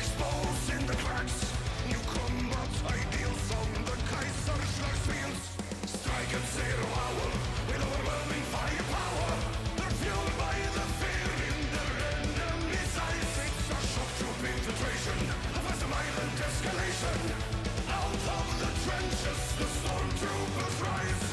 exposing the cracks. New combat ideals on the Kaiserschlag fields. Strike at 0 hour with overwhelming firepower. They're fueled by the fear in their enemy's eyes. It's a shock troop infiltration, a fast violent escalation. Out of the trenches, the stormtroopers rise.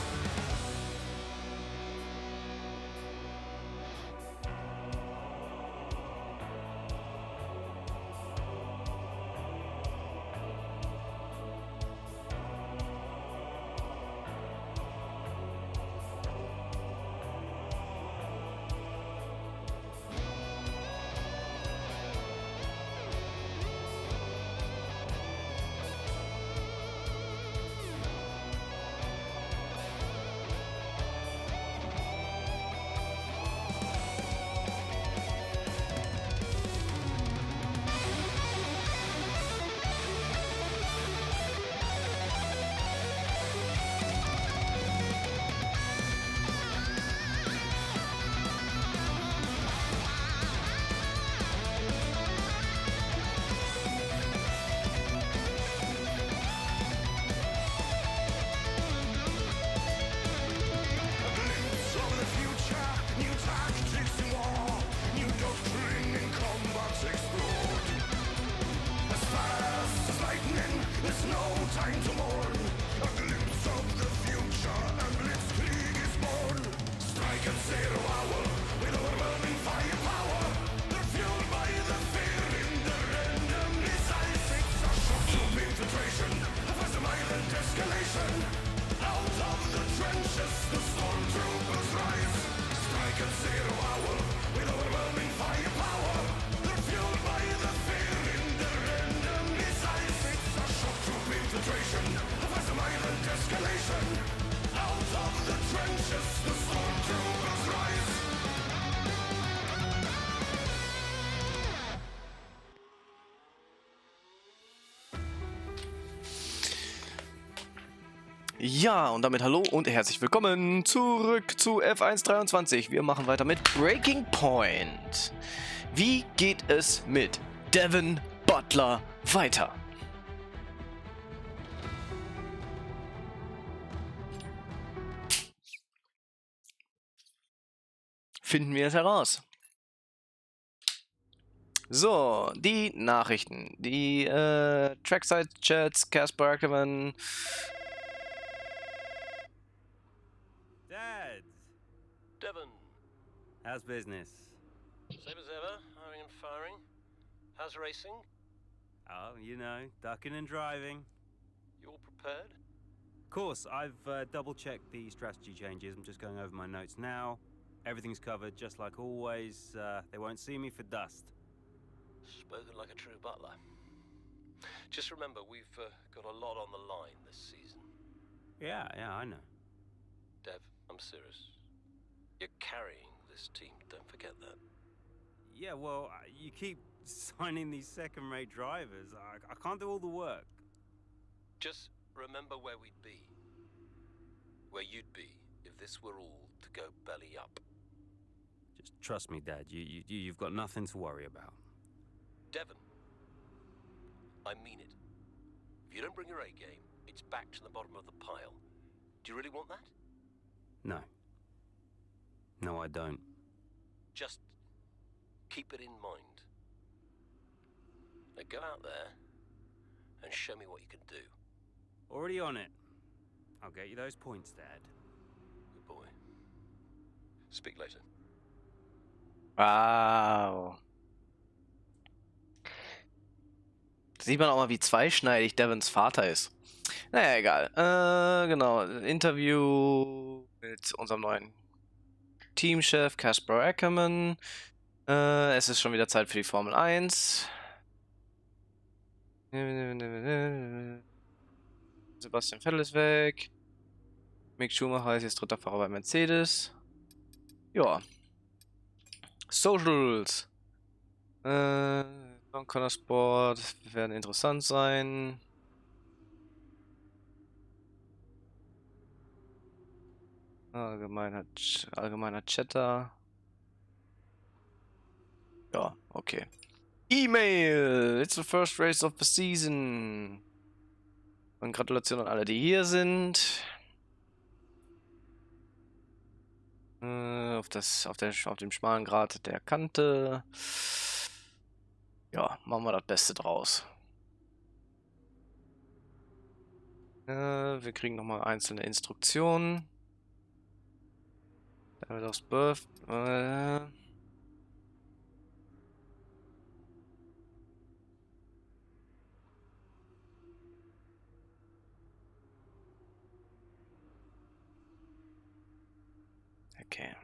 Ja, und damit hallo und herzlich willkommen zurück zu F123. Wir machen weiter mit Breaking Point. Wie geht es mit Devin Butler weiter? Finden wir es heraus. So, die Nachrichten. Die Trackside-Chats, Casper Ackerman. Dad! Devon, How's business? same as ever, hiring and firing. How's racing? Oh, you know, ducking and driving. You all prepared? Of course, I've double-checked the strategy changes. I'm just going over my notes now. Everything's covered, just like always. They won't see me for dust. Spoken like a true butler. Just remember, we've got a lot on the line this season. Yeah, I know. Dev, I'm serious. You're carrying this team, don't forget that. Yeah, well, you keep signing these second-rate drivers. I can't do all the work. Just remember where we'd be. Where you'd be if this were all to go belly up. Just trust me, Dad. You've got nothing to worry about. Devon, I mean it. If you don't bring your A game, it's back to the bottom of the pile. Do you really want that? No. No, I don't. Just keep it in mind. Now go out there and show me what you can do. Already on it. I'll get you those points, Dad. Good boy. Speak later. Wow. Sieht man auch mal, wie zweischneidig Devons Vater ist. Naja, egal. Genau, Interview mit unserem neuen Teamchef Casper Ackerman. Es ist schon wieder Zeit für die Formel 1. Sebastian Vettel ist weg. Mick Schumacher ist jetzt dritter Fahrer bei Mercedes. Ja. Socials. Connor Sport werden interessant sein. Allgemeiner Chatter. Ja, okay. E-Mail. It's the first race of the season. Und Gratulation an alle, die hier sind. Auf dem schmalen Grat der Kante. Ja, machen wir das Beste draus. Wir kriegen nochmal einzelne Instruktionen. Damit aufs Birth. Okay.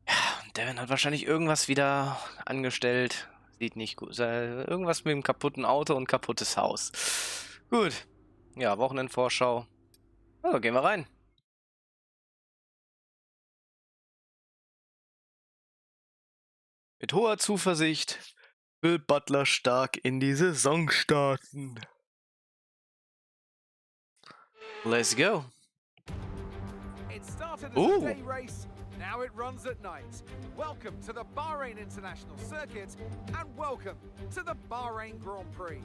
Ja, Devin hat wahrscheinlich irgendwas wieder angestellt. Sieht nicht gut. Irgendwas mit dem kaputten Auto und kaputtes Haus. Gut. Ja, Wochenendvorschau. Also, gehen wir rein. Mit hoher Zuversicht will Butler stark in die Saison starten. Let's go. It started as Ooh. a day race, now it runs at night. Welcome to the Bahrain International Circuit and welcome to the Bahrain Grand Prix.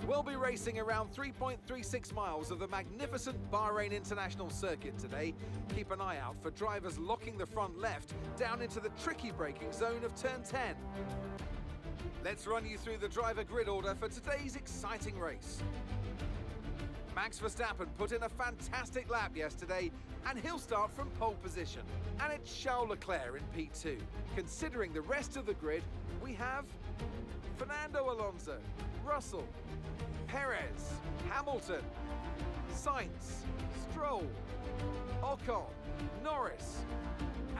We'll be racing around 3.36 miles of the magnificent Bahrain International Circuit today. Keep an eye out for drivers locking the front left down into the tricky braking zone of turn 10. Let's run you through the driver grid order for today's exciting race. Max Verstappen put in a fantastic lap yesterday and he'll start from pole position. And it's Charles Leclerc in P2. Considering the rest of the grid, we have Fernando Alonso, Russell, Perez, Hamilton, Sainz, Stroll, Ocon, Norris,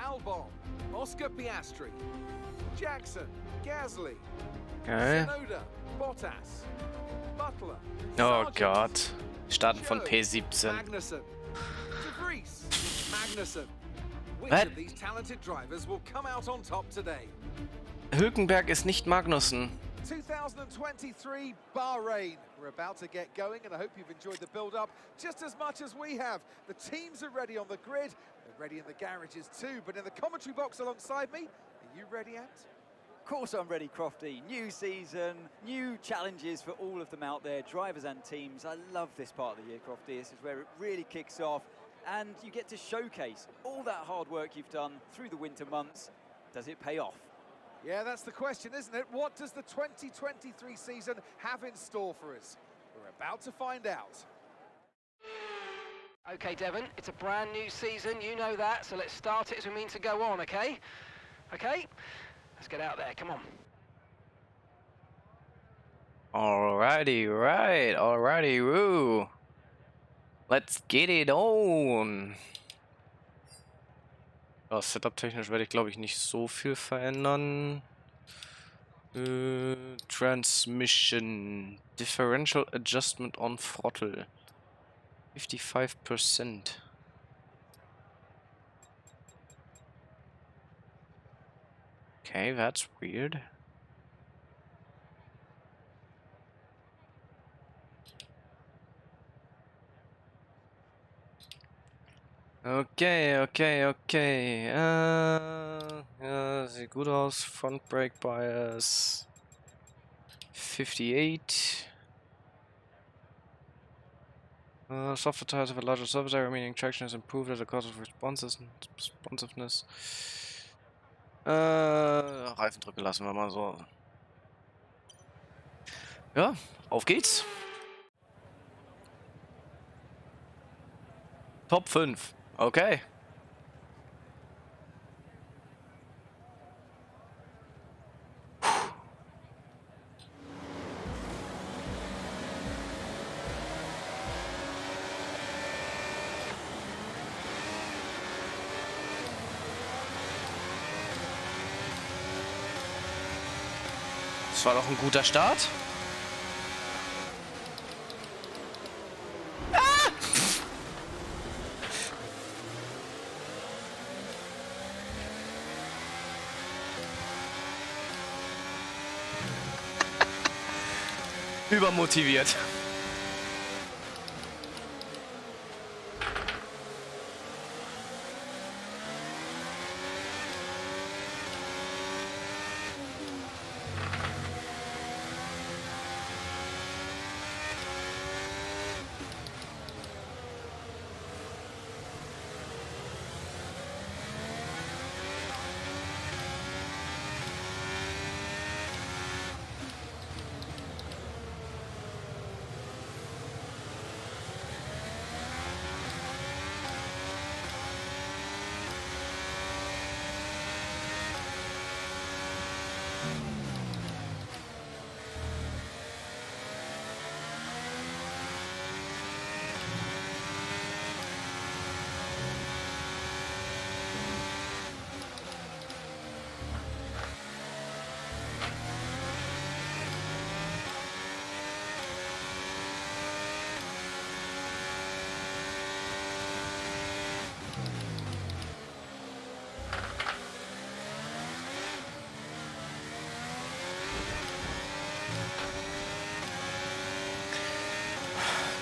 Albon, Oscar Piastri, Jackson, Gasly, Okay. Tsunoda, Bottas, Butler, Oh Sargent, Gott. Starten von Joe, P17. Magnussen, De Vries, Magnussen. Which What? of these talented drivers will come out on top today? Hülkenberg ist nicht Magnussen. 2023 Bahrain. We're about to get going and I hope you've enjoyed the build-up just as much as we have. The teams are ready on the grid, they're ready in the garages too, but in the commentary box alongside me, are you ready, Ant? Of course I'm ready, Crofty. New season, new challenges for all of them out there, drivers and teams. I love this part of the year, Crofty. This is where it really kicks off and you get to showcase all that hard work you've done through the winter months. Does it pay off? Yeah, that's the question, isn't it? What does the 2023 season have in store for us? We're about to find out. Okay, Devon, it's a brand new season, you know that, so let's start it as we mean to go on, okay? Okay? Let's get out there, come on. Alrighty, right. Alrighty, woo. Let's get it on. Ja, Setup-technisch werde ich, glaube ich, nicht so viel verändern. Transmission. Differential Adjustment on Throttle. 55%. Okay, that's weird. Okay. Sieht gut aus. Front Brake Bias. 58. Software tires have a larger surface area, meaning traction is improved as a cause of responsiveness. Reifendrücke lassen wir mal so. Ja, auf geht's. Top 5. Okay. Das war doch ein guter Start. Übermotiviert.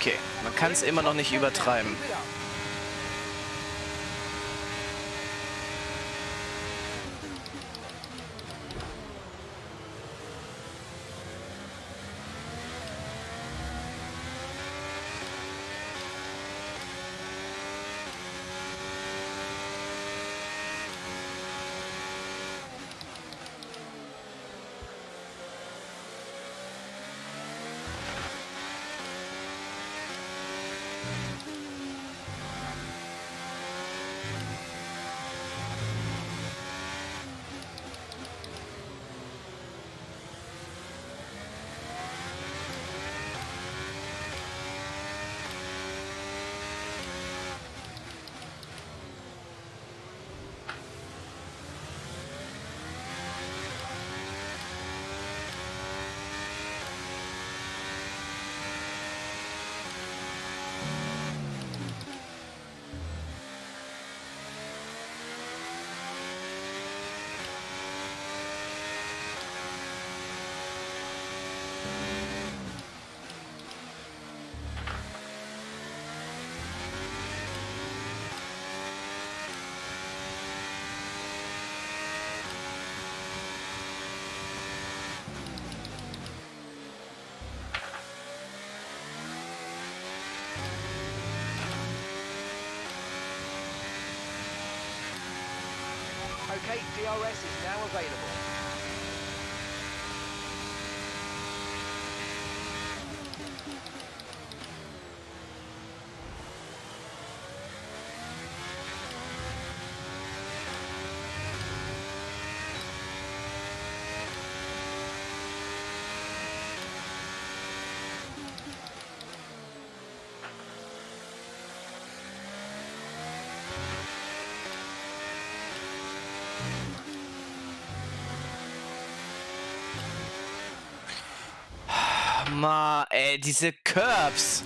Okay, man kann es immer noch nicht übertreiben. Okay, DRS is now available. Ey, diese Curbs.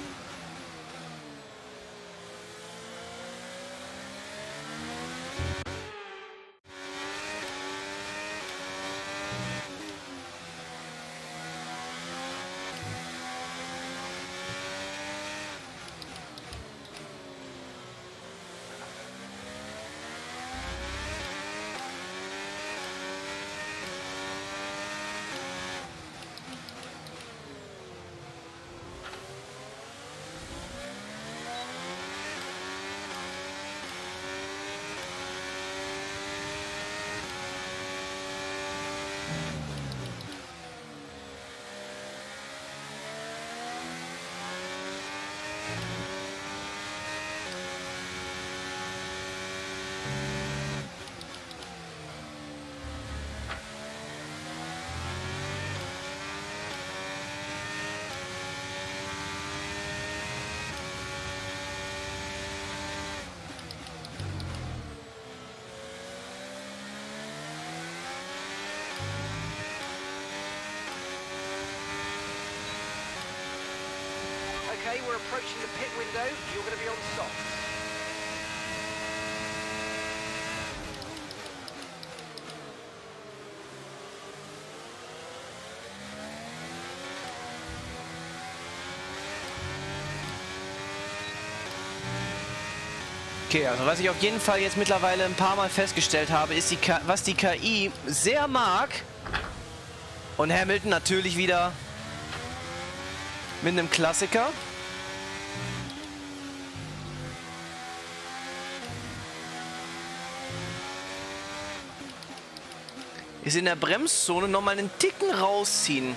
Okay, we're approaching the pit window. You're going to be on softs. Okay, also was ich auf jeden Fall jetzt mittlerweile ein paar Mal festgestellt habe, ist, was die KI sehr mag. Und Hamilton natürlich wieder mit einem Klassiker. Ist in der Bremszone nochmal einen Ticken rausziehen.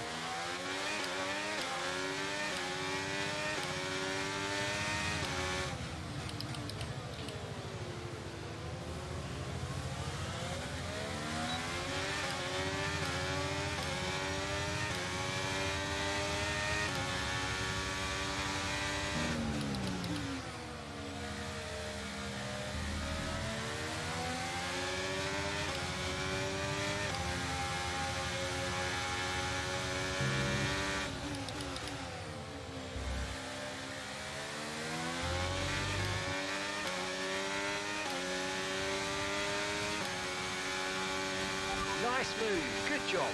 Nice move. Good job.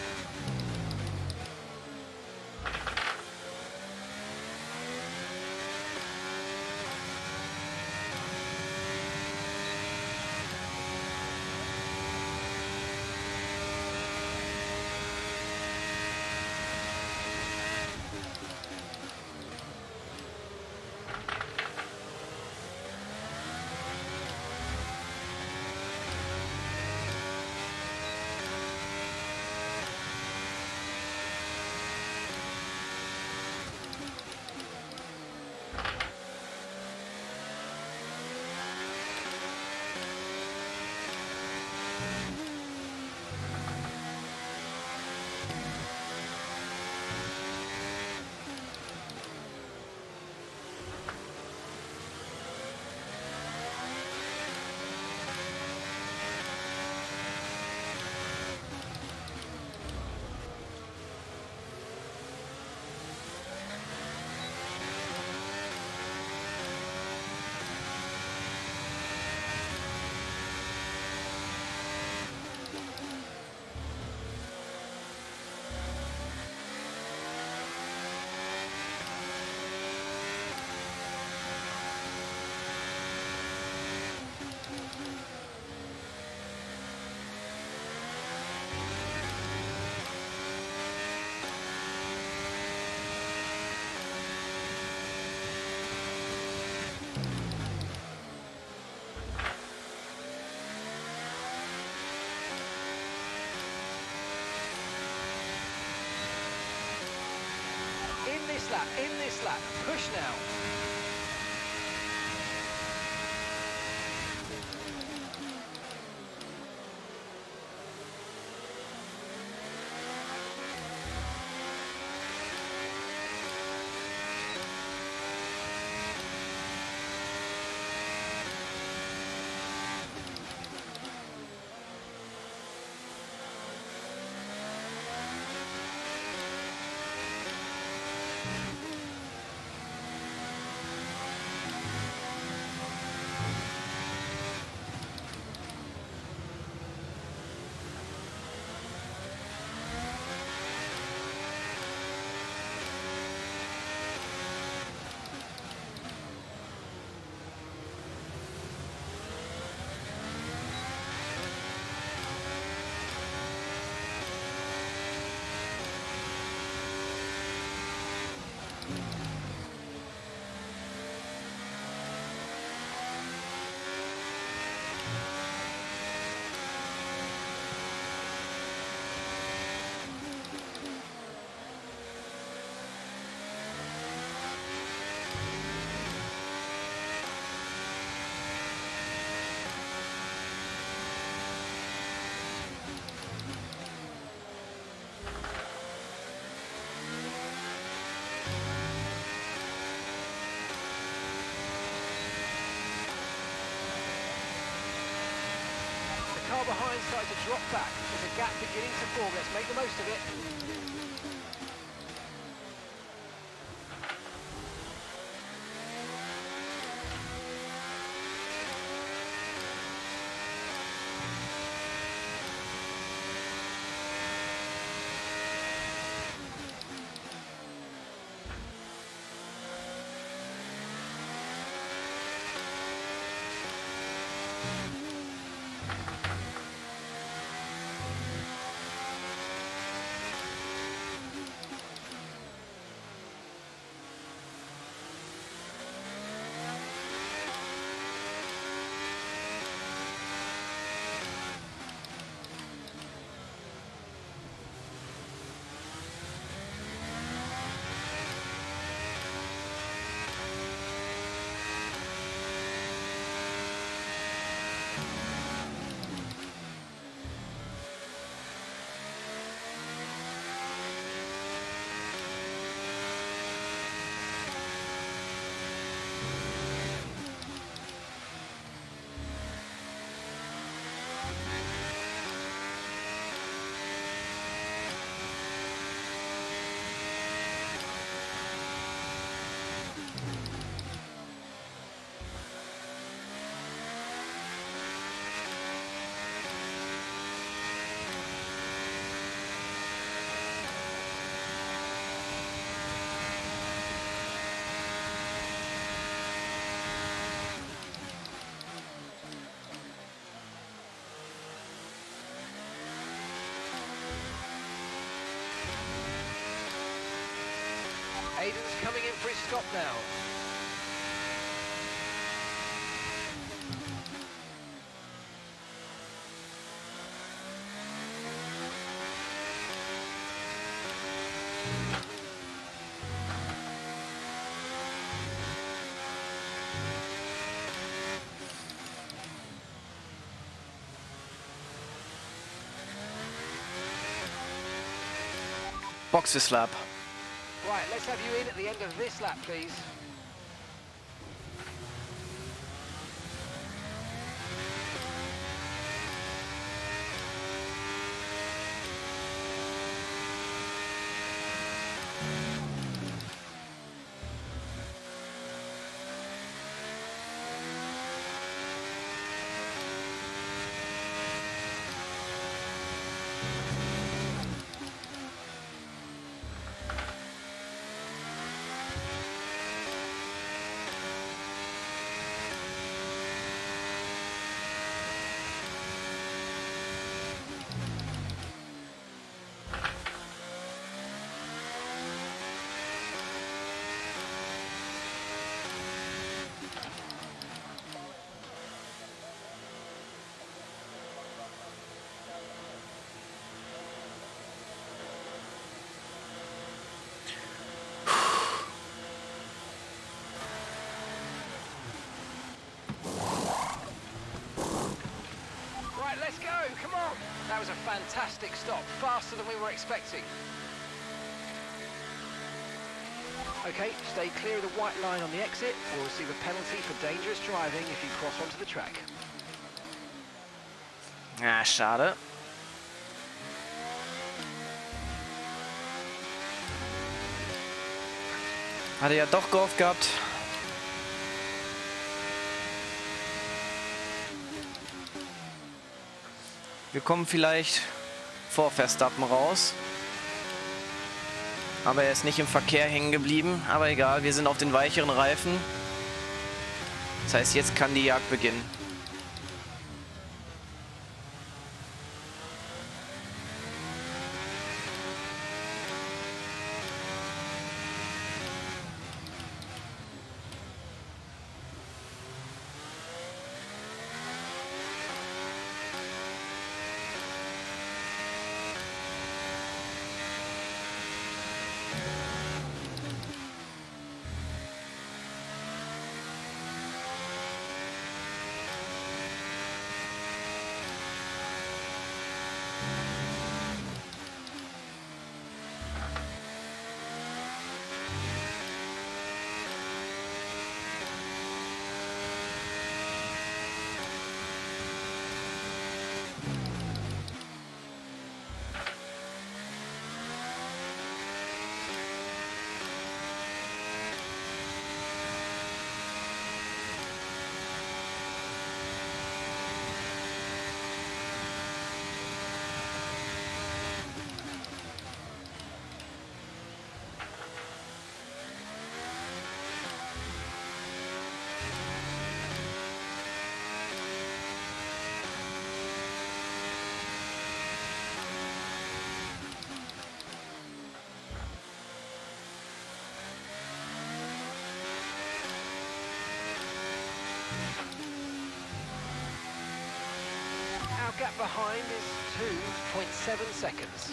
In this lap, push now. Car behind starting to drop back. There's a gap beginning to form. Let's make the most of it. box this lap. Right, let's have you in at the end of this lap, please. Right, let's go, come on. That was a fantastic stop, faster than we were expecting. Okay, stay clear of the white line on the exit or receive a penalty for dangerous driving if you cross onto the track. Ah, schade. Hatte ja doch gehofft gehabt. Wir kommen vielleicht vor Verstappen raus. Aber er ist nicht im Verkehr hängen geblieben. Aber egal, wir sind auf den weicheren Reifen. Das heißt, jetzt kann die Jagd beginnen. Our gap behind is 2.7 seconds.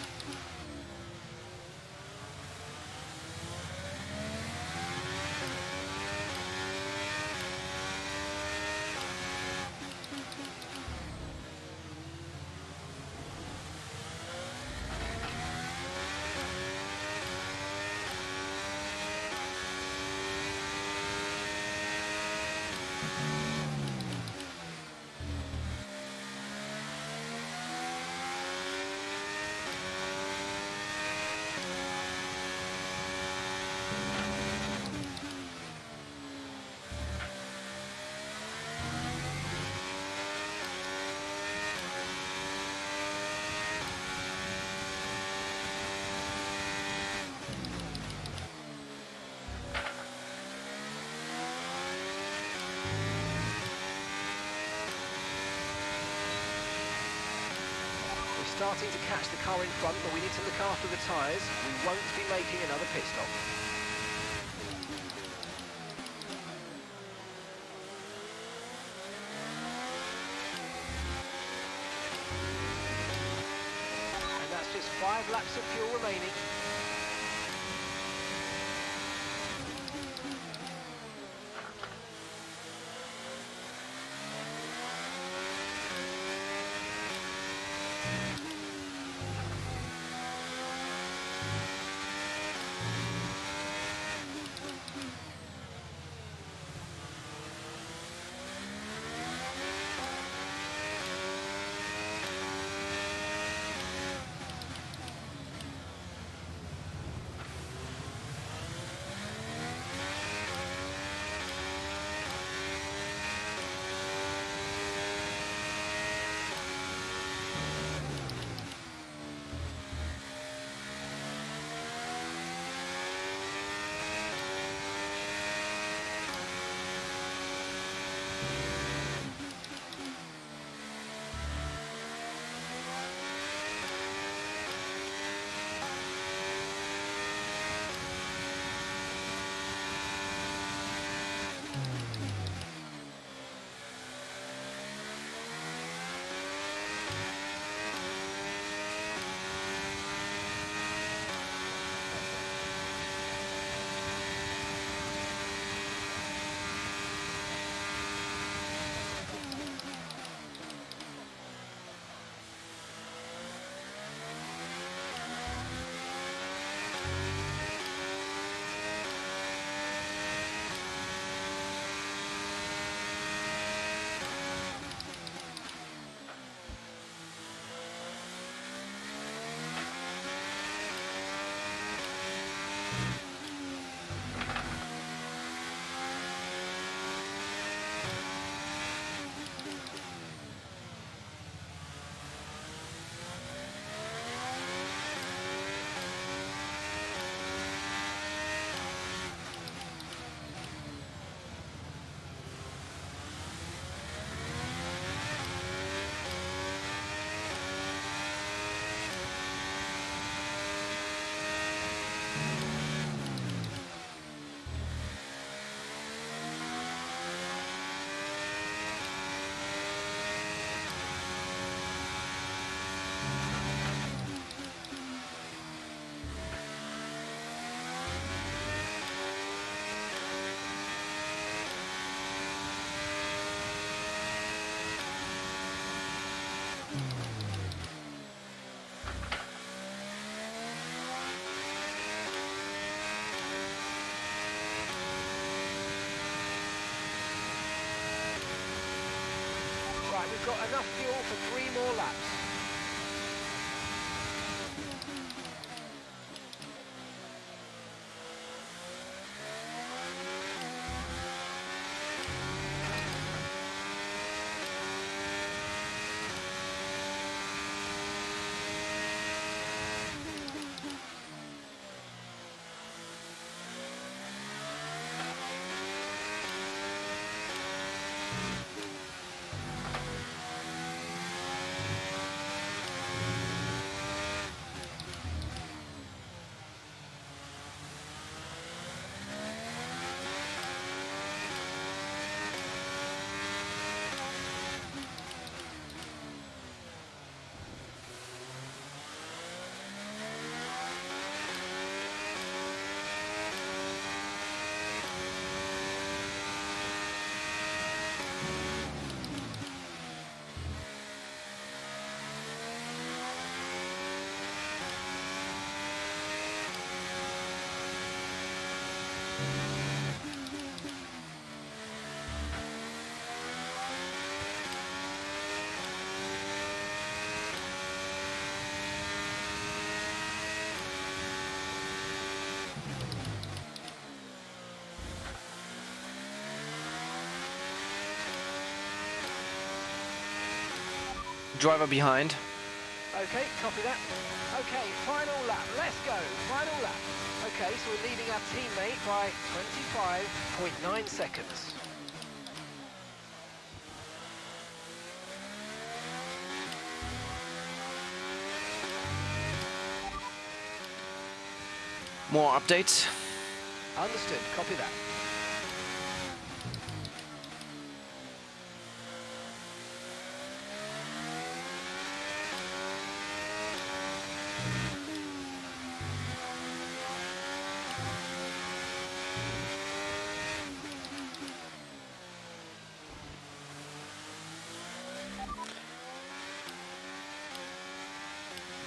Starting to catch the car in front, but we need to look after the tyres. We won't be making another pit stop. And that's just 5 laps of fuel remaining. You've got enough fuel for 3 more laps. Driver behind. Okay, copy that. Okay, final lap. Let's go. Final lap. Okay, so we're leading our teammate by 25.9 seconds. More updates. Understood. Copy that.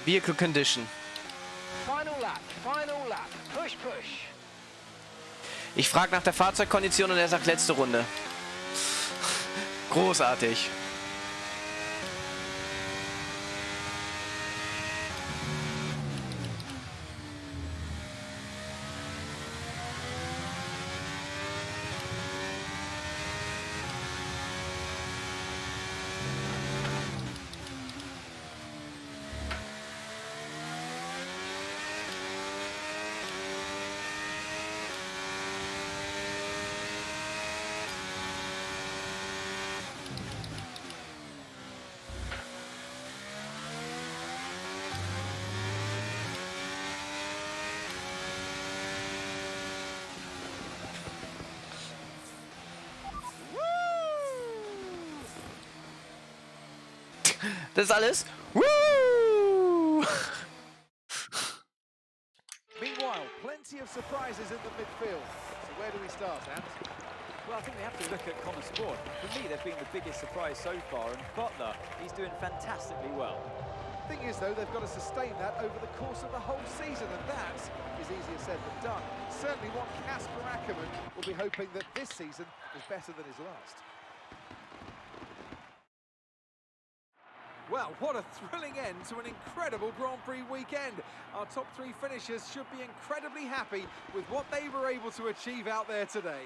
Vehicle condition. Final lap. Final lap. Push, push. Ich frage nach der Fahrzeugkondition und er sagt letzte Runde. Großartig. Das ist alles. Woo! Meanwhile, plenty of surprises in the midfield. So where do we start, Ant? Well, I think we have to look at Connor Sport. For me, they've been the biggest surprise so far, and Butler, he's doing fantastically well. Thing is, though, they've got to sustain that over the course of the whole season, and that is easier said than done. Certainly what Casper Ackerman will be hoping that this season is better than his last. Well, what a thrilling end to an incredible Grand Prix weekend. Our top 3 finishers should be incredibly happy with what they were able to achieve out there today.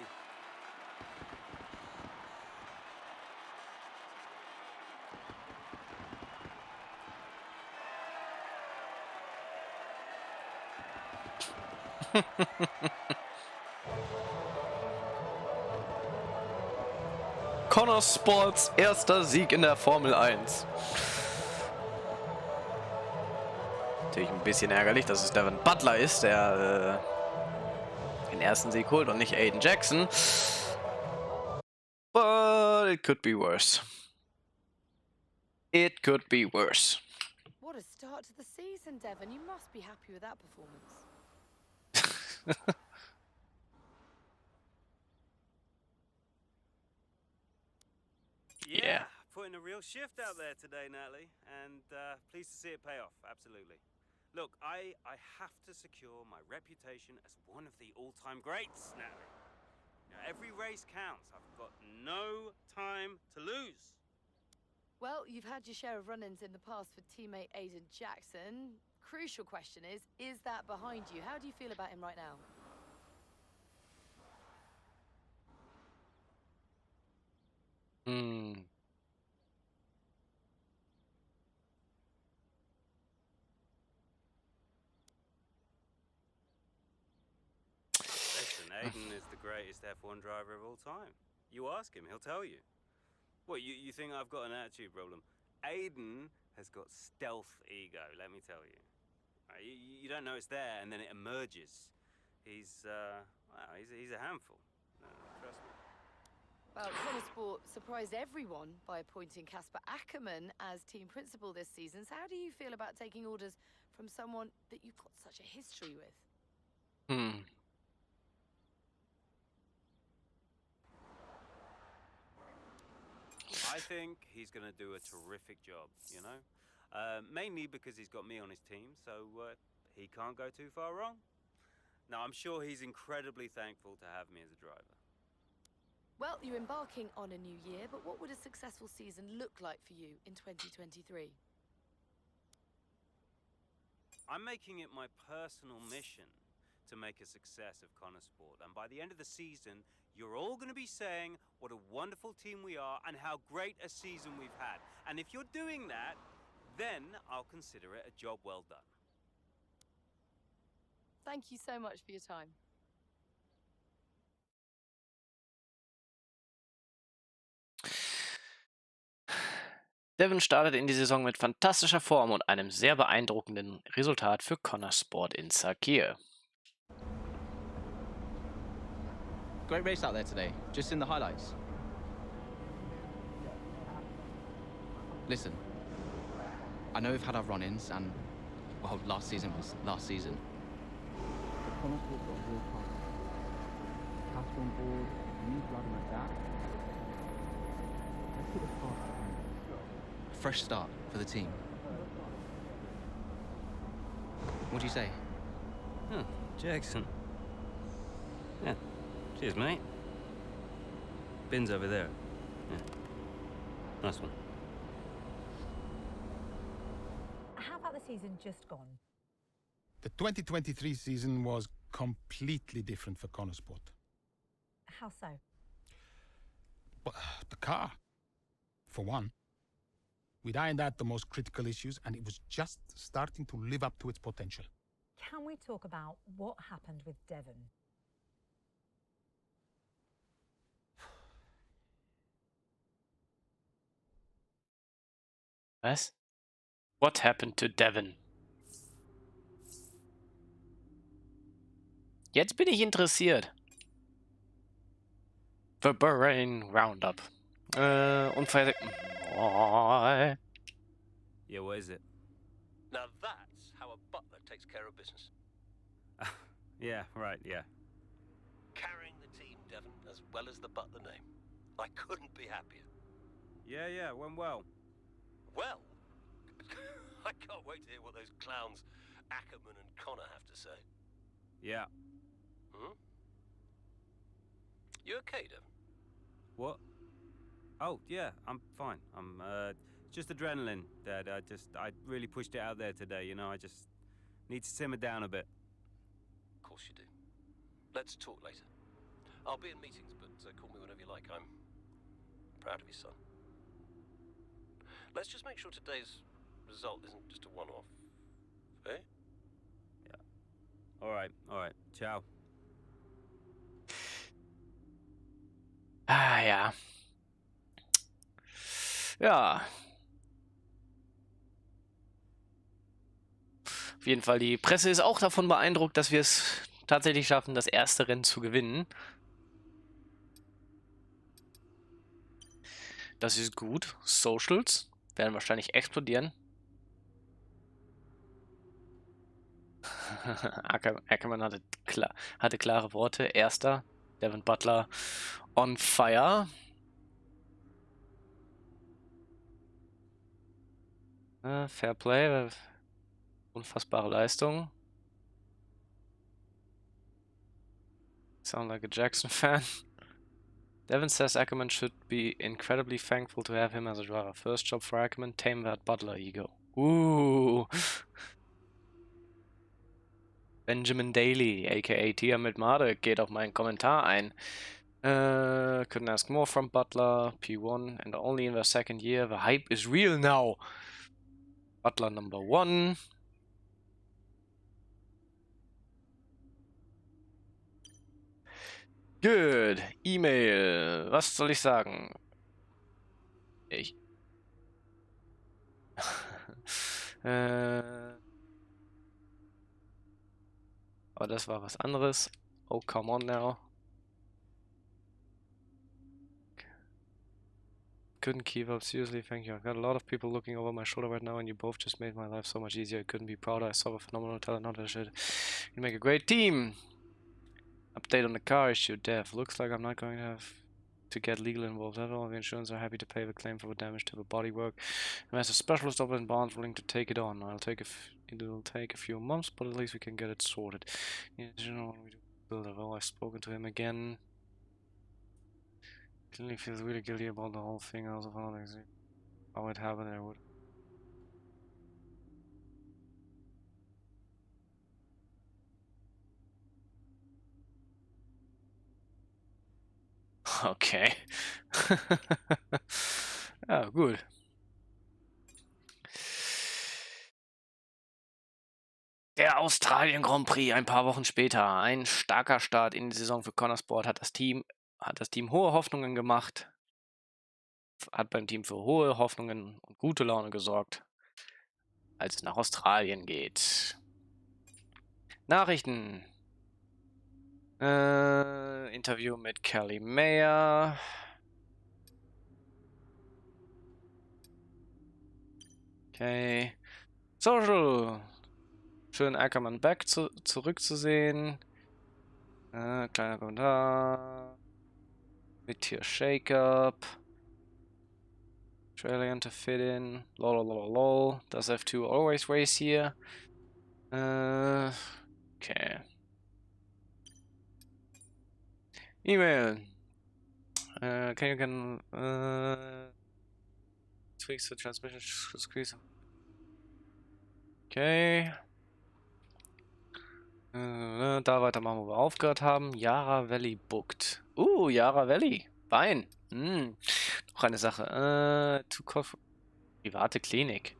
Connor Sports erster Sieg in der Formel 1. Natürlich ein bisschen ärgerlich, dass es Devin Butler ist, der den ersten Sieg holt und nicht Aiden Jackson. But it could be worse. It could be worse. What a start to the season, Devon. You must be happy with that performance. Yeah. Putting a real shift out there today, Natalie, and pleased to see it pay off, absolutely. Look, I have to secure my reputation as one of the all-time greats, Natalie. Now, every race counts. I've got no time to lose. Well, you've had your share of run-ins in the past with teammate Aiden Jackson. Crucial question is that behind you? How do you feel about him right now? Hmm. Listen, Aiden is the greatest F1 driver of all time. You ask him, he'll tell you. What, you think I've got an attitude problem? Aiden has got stealth ego, let me tell you. You don't know it's there, and then it emerges. He's a handful. Trust me. Well, Connorsport surprised everyone by appointing Casper Ackermann as team principal this season. So how do you feel about taking orders from someone that you've got such a history with? Hmm. I think he's going to do a terrific job, you know? Mainly because he's got me on his team, so he can't go too far wrong. Now, I'm sure he's incredibly thankful to have me as a driver. Well, you're embarking on a new year, but what would a successful season look like for you in 2023? I'm making it my personal mission to make a success of Connorsport, and by the end of the season, you're all going to be saying what a wonderful team we are and how great a season we've had. And if you're doing that, then I'll consider it a job well done. Thank you so much for your time. Devon startet in die Saison mit fantastischer Form und einem sehr beeindruckenden Resultat für Connorsport in Sakir. Great race out there today, just in the highlights. Listen, I know we've had our run-ins and, well, last season was last season. Fresh start for the team. What do you say? Huh, Jackson. Yeah, cheers, mate. Bin's over there. Yeah. Nice one. How about the season just gone? The 2023 season was completely different for Connorsport. How so? But the car, for one. We'd ironed out the most critical issues, and it was just starting to live up to its potential. Can we talk about what happened with Devon? Was? What happened to Devon? Jetzt bin ich interessiert. The Bahrain Roundup. Unfall. Oh. Yeah, what is it? Now that's how a butler takes care of business. Yeah, right, yeah. Carrying the team, Devon, as well as the butler name. I couldn't be happier. Yeah, went well. Well, I can't wait to hear what those clowns Ackerman and Connor have to say. Yeah. Hmm? You okay, Devon? What? Oh, yeah, I'm fine. I'm, just adrenaline, Dad. I really pushed it out there today, you know, I just need to simmer down a bit. Of course you do. Let's talk later. I'll be in meetings, but call me whenever you like. I'm proud of your son. Let's just make sure today's result isn't just a one-off. Eh? Yeah. All right. Ciao. Ah, ja. Ja. Auf jeden Fall, die Presse ist auch davon beeindruckt, dass wir es tatsächlich schaffen, das erste Rennen zu gewinnen. Das ist gut. Socials werden wahrscheinlich explodieren. Ackermann hatte klare Worte. Erster, Devon Butler on fire. Fair Play. Unfassbare Leistung. Sound like a Jackson fan. Devin says Ackerman should be incredibly thankful to have him as a driver. First job for Ackerman, tame that Butler ego. Ooh. Benjamin Daly, aka Tiamat Made, geht auf meinen Kommentar ein. Couldn't ask more from Butler, P1, and only in their second year. The hype is real now. Butler number 1. Good. E-Mail. Was soll ich sagen? Ich. Aber das war was anderes. Oh, come on now. Couldn't keep up. Seriously, thank you. I've got a lot of people looking over my shoulder right now, and you both just made my life so much easier. I couldn't be prouder. I saw a phenomenal talent. Not that shit. You make a great team. Update on the car issue. Dev. Looks like I'm not going to have to get legal involved at all. The insurance are happy to pay the claim for the damage to the bodywork. And as a specialist over in Barnes willing to take it on. It'll take a few months, but at least we can get it sorted. Yeah, you know, we do build it. Well, I've spoken to him again. Clearly feels really guilty about the whole thing. I also found out how it happened. I would. Okay. Ja, gut. Der Australien Grand Prix ein paar Wochen später. Ein starker Start in die Saison für Connorsport hat das Team hohe Hoffnungen gemacht. Hat beim Team für hohe Hoffnungen und gute Laune gesorgt, als es nach Australien geht. Nachrichten. Interview mit Kelly Mayer. Okay. Social. Schön Ackerman back zurückzusehen. Kleiner Kommentar. Mit hier Shake-Up. Australian to fit in. Lol. Does F2 always race here? Okay. Email. Can tweaks the transmission squeeze. Okay. Da weitermachen, wo wir aufgehört haben. Yara Valley booked. Yara Valley. Wein. Noch eine Sache. Private Klinik.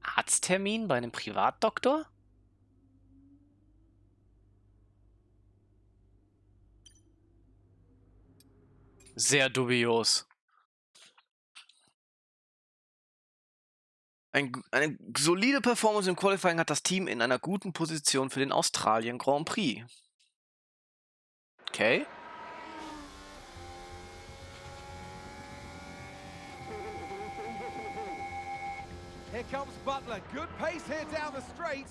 Arzttermin bei einem Privatdoktor? Sehr dubios. Eine solide Performance im Qualifying hat das Team in einer guten Position für den Australien Grand Prix. Okay. Here comes Butler. Good pace here down the straight.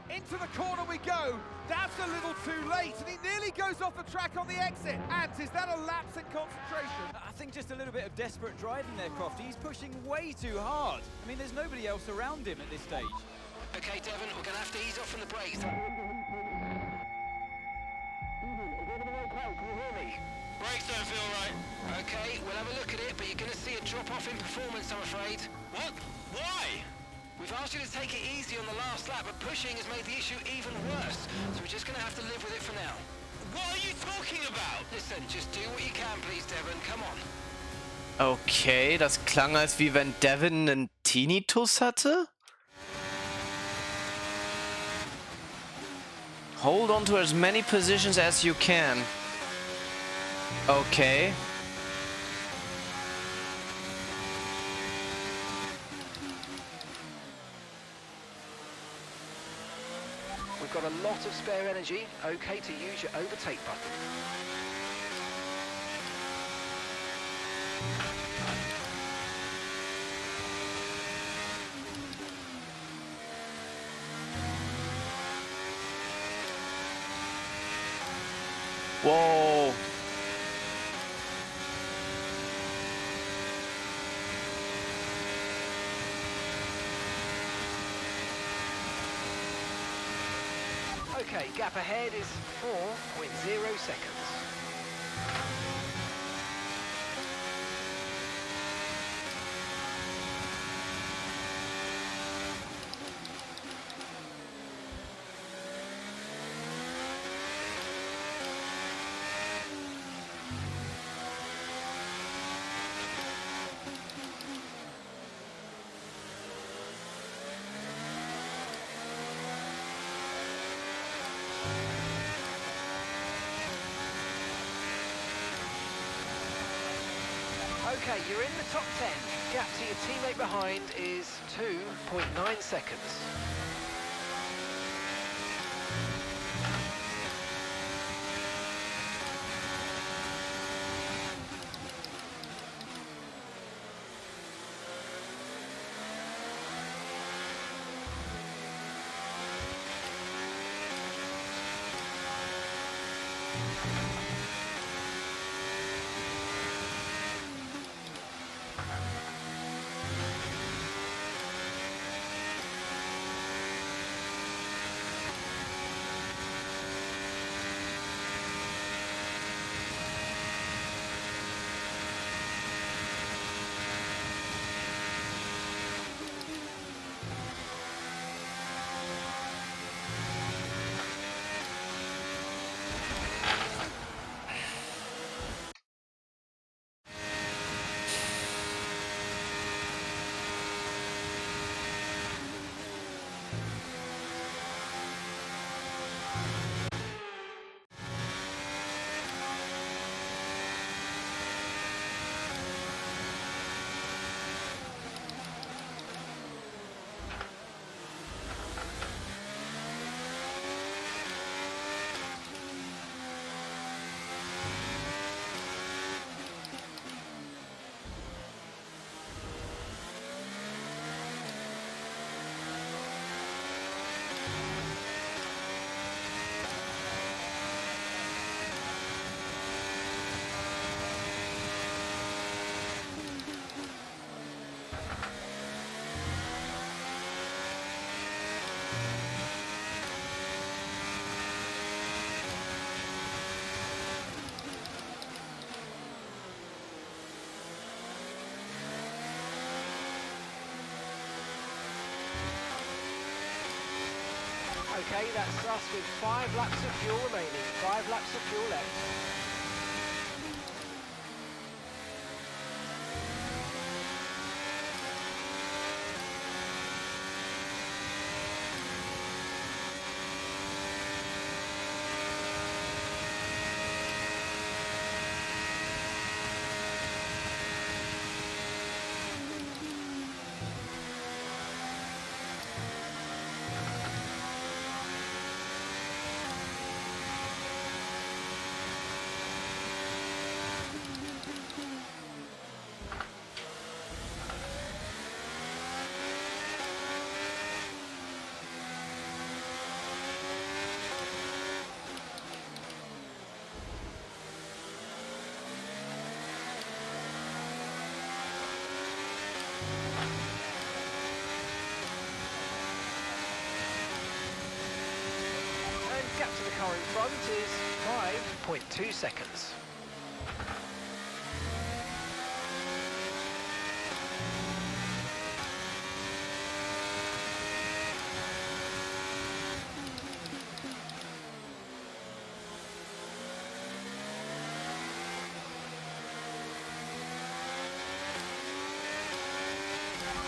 Into the corner we go. That's a little too late, and he nearly goes off the track on the exit. And is that a lapse in concentration? I think just a little bit of desperate driving there, Crofty. He's pushing way too hard. I mean, there's nobody else around him at this stage. Okay, Devon, we're going to have to ease off from the brakes. Brakes don't feel right. Okay, we'll have a look at it, but you're going to see a drop-off in performance, I'm afraid. What? Why? We've asked you to take it easy on the last lap, but pushing has made the issue even worse. So we're just going to have to live with it for now. What are you talking about? Listen, just do what you can, please, Devon. Come on. Okay, das klang, als wie wenn Devin einen Tinnitus hatte. Hold on to as many positions as you can. Okay. We've got a lot of spare energy. Okay to use your overtake button. Whoa. Okay, gap ahead is 4.0 seconds. Okay, you're in the top 10. Gap to your teammate behind is 2.9 seconds. Okay, that's us with 5 laps of fuel remaining. 5 laps of fuel left. Gap to the car in front is 5.2 seconds.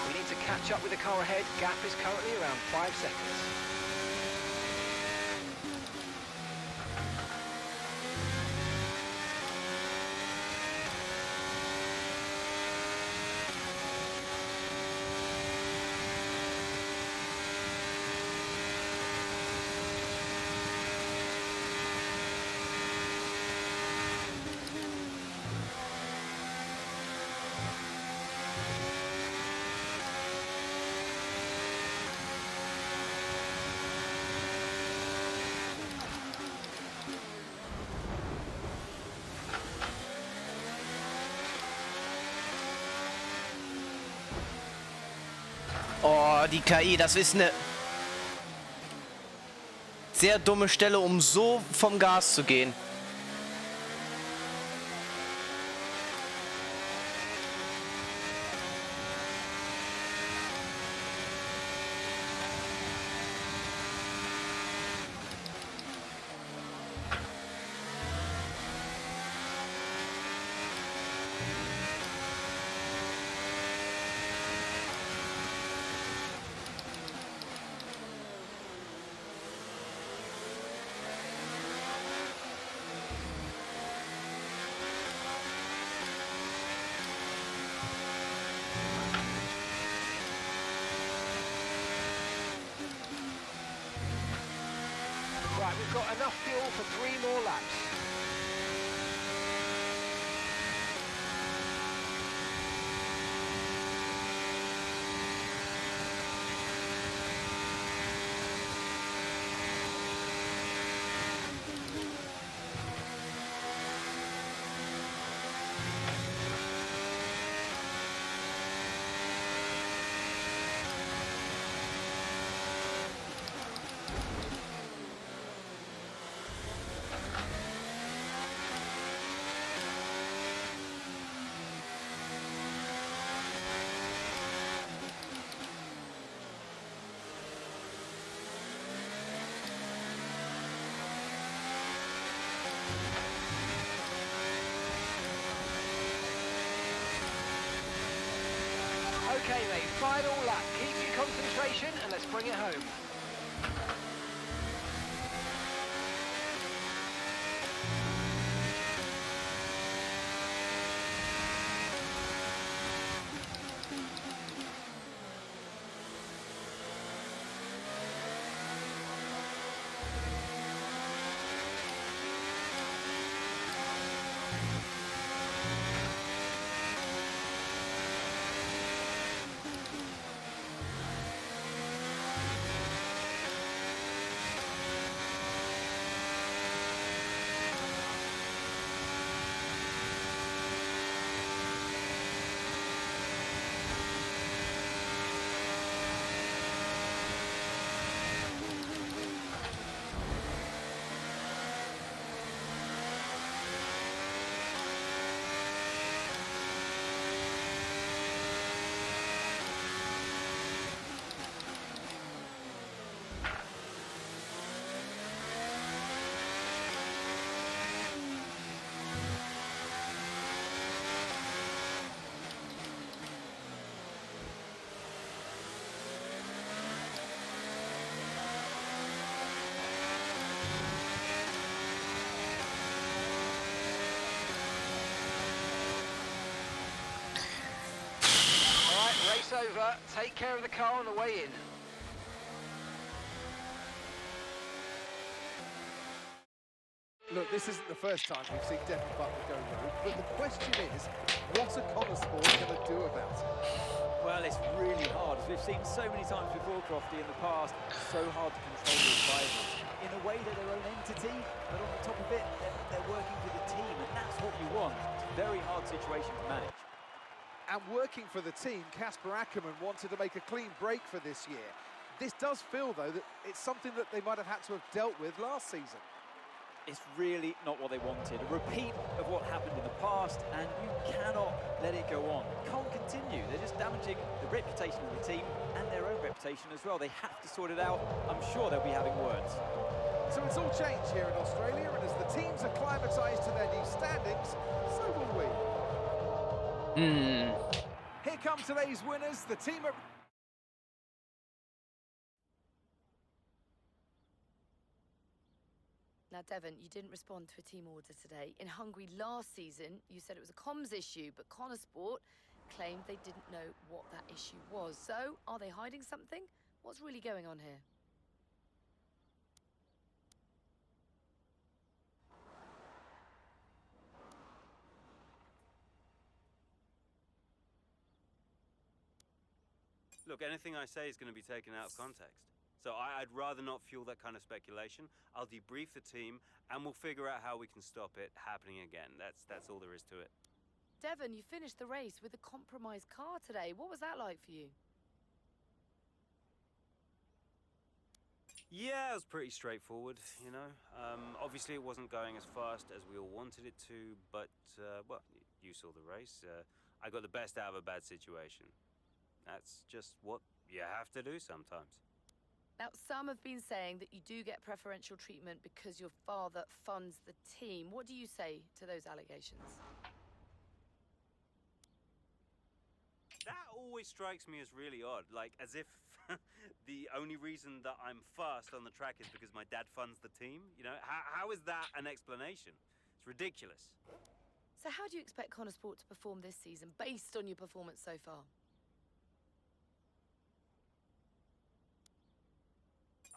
We need to catch up with the car ahead. Gap is currently around 5 seconds. Oh, die KI, das ist eine sehr dumme Stelle, um so vom Gas zu gehen. Right, we've got enough fuel for 3 more laps. Okay, mate, final lap. Keep your concentration and let's bring it home. Race over. Take care of the car on the way in. Look, this isn't the first time we've seen Devon Butler go rogue, but the question is, what are Connor Sport going to do about it? Well, it's really hard, as we've seen so many times before, Crofty, in the past. So hard to control those rivals. In a way, they're their own entity, but on the top of it, they're working for the team, and that's what you want. It's a very hard situation to manage. And working for the team, Casper Ackermann wanted to make a clean break for this year. This does feel, though, that it's something that they might have had to have dealt with last season. It's really not what they wanted. A repeat of what happened in the past, and you cannot let it go on. It can't continue. They're just damaging the reputation of the team and their own reputation as well. They have to sort it out. I'm sure they'll be having words. So it's all changed here in Australia, and as the teams acclimatised to their new standings, so will we. Here come today's winners, the team at... Now, Devon, you didn't respond to a team order today. In Hungary last season, you said it was a comms issue, but Connor Sport claimed they didn't know what that issue was. So, are they hiding something? What's really going on here? Look, anything I say is going to be taken out of context. So I'd rather not fuel that kind of speculation. I'll debrief the team, and we'll figure out how we can stop it happening again. That's all there is to it. Devon, you finished the race with a compromised car today. What was that like for you? Yeah, it was pretty straightforward, you know. Obviously, it wasn't going as fast as we all wanted it to, but, well, you saw the race. I got the best out of a bad situation. That's just what you have to do sometimes. Now, some have been saying that you do get preferential treatment because your father funds the team. What do you say to those allegations? That always strikes me as really odd, like as if the only reason that I'm fast on the track is because my dad funds the team. You know, how is that an explanation? It's ridiculous. So how do you expect Connor Sport to perform this season based on your performance so far?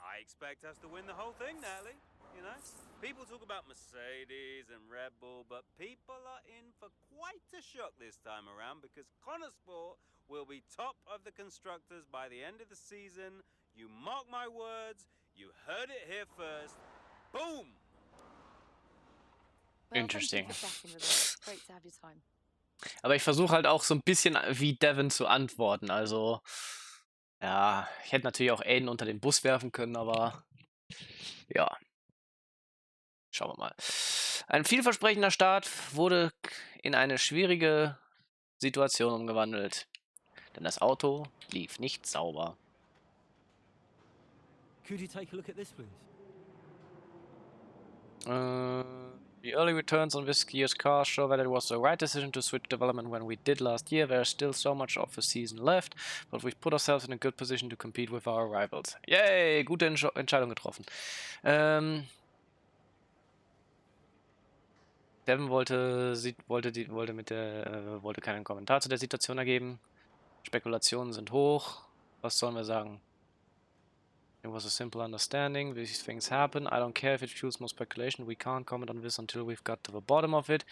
I expect us to win the whole thing, Natalie. You know, people talk about Mercedes and Red Bull, but people are in for quite a shock this time around because Connor Sport will be top of the constructors by the end of the season. You mark my words, you heard it here first. Boom! Well, Interesting. thank you for chatting with us. Great to have your time. Aber ich versuche halt auch so ein bisschen wie Devin zu antworten. Also, ja, ich hätte natürlich auch Aiden unter den Bus werfen können, aber ja. Schauen wir mal. Ein vielversprechender Start wurde in eine schwierige Situation umgewandelt, denn das Auto lief nicht sauber. Could you take a look at this, please? The early returns on this year's car show that it was the right decision to switch development when we did last year. There's still so much of the season left, but we've put ourselves in a good position to compete with our rivals. Yay, gute Entscheidung getroffen. Devin wollte keinen Kommentar zu der Situation ergeben. Spekulationen sind hoch. Was sollen wir sagen? It was a simple understanding. These things happen. I don't care if it fuels more speculation. We can't comment on this until we've got to the bottom of it.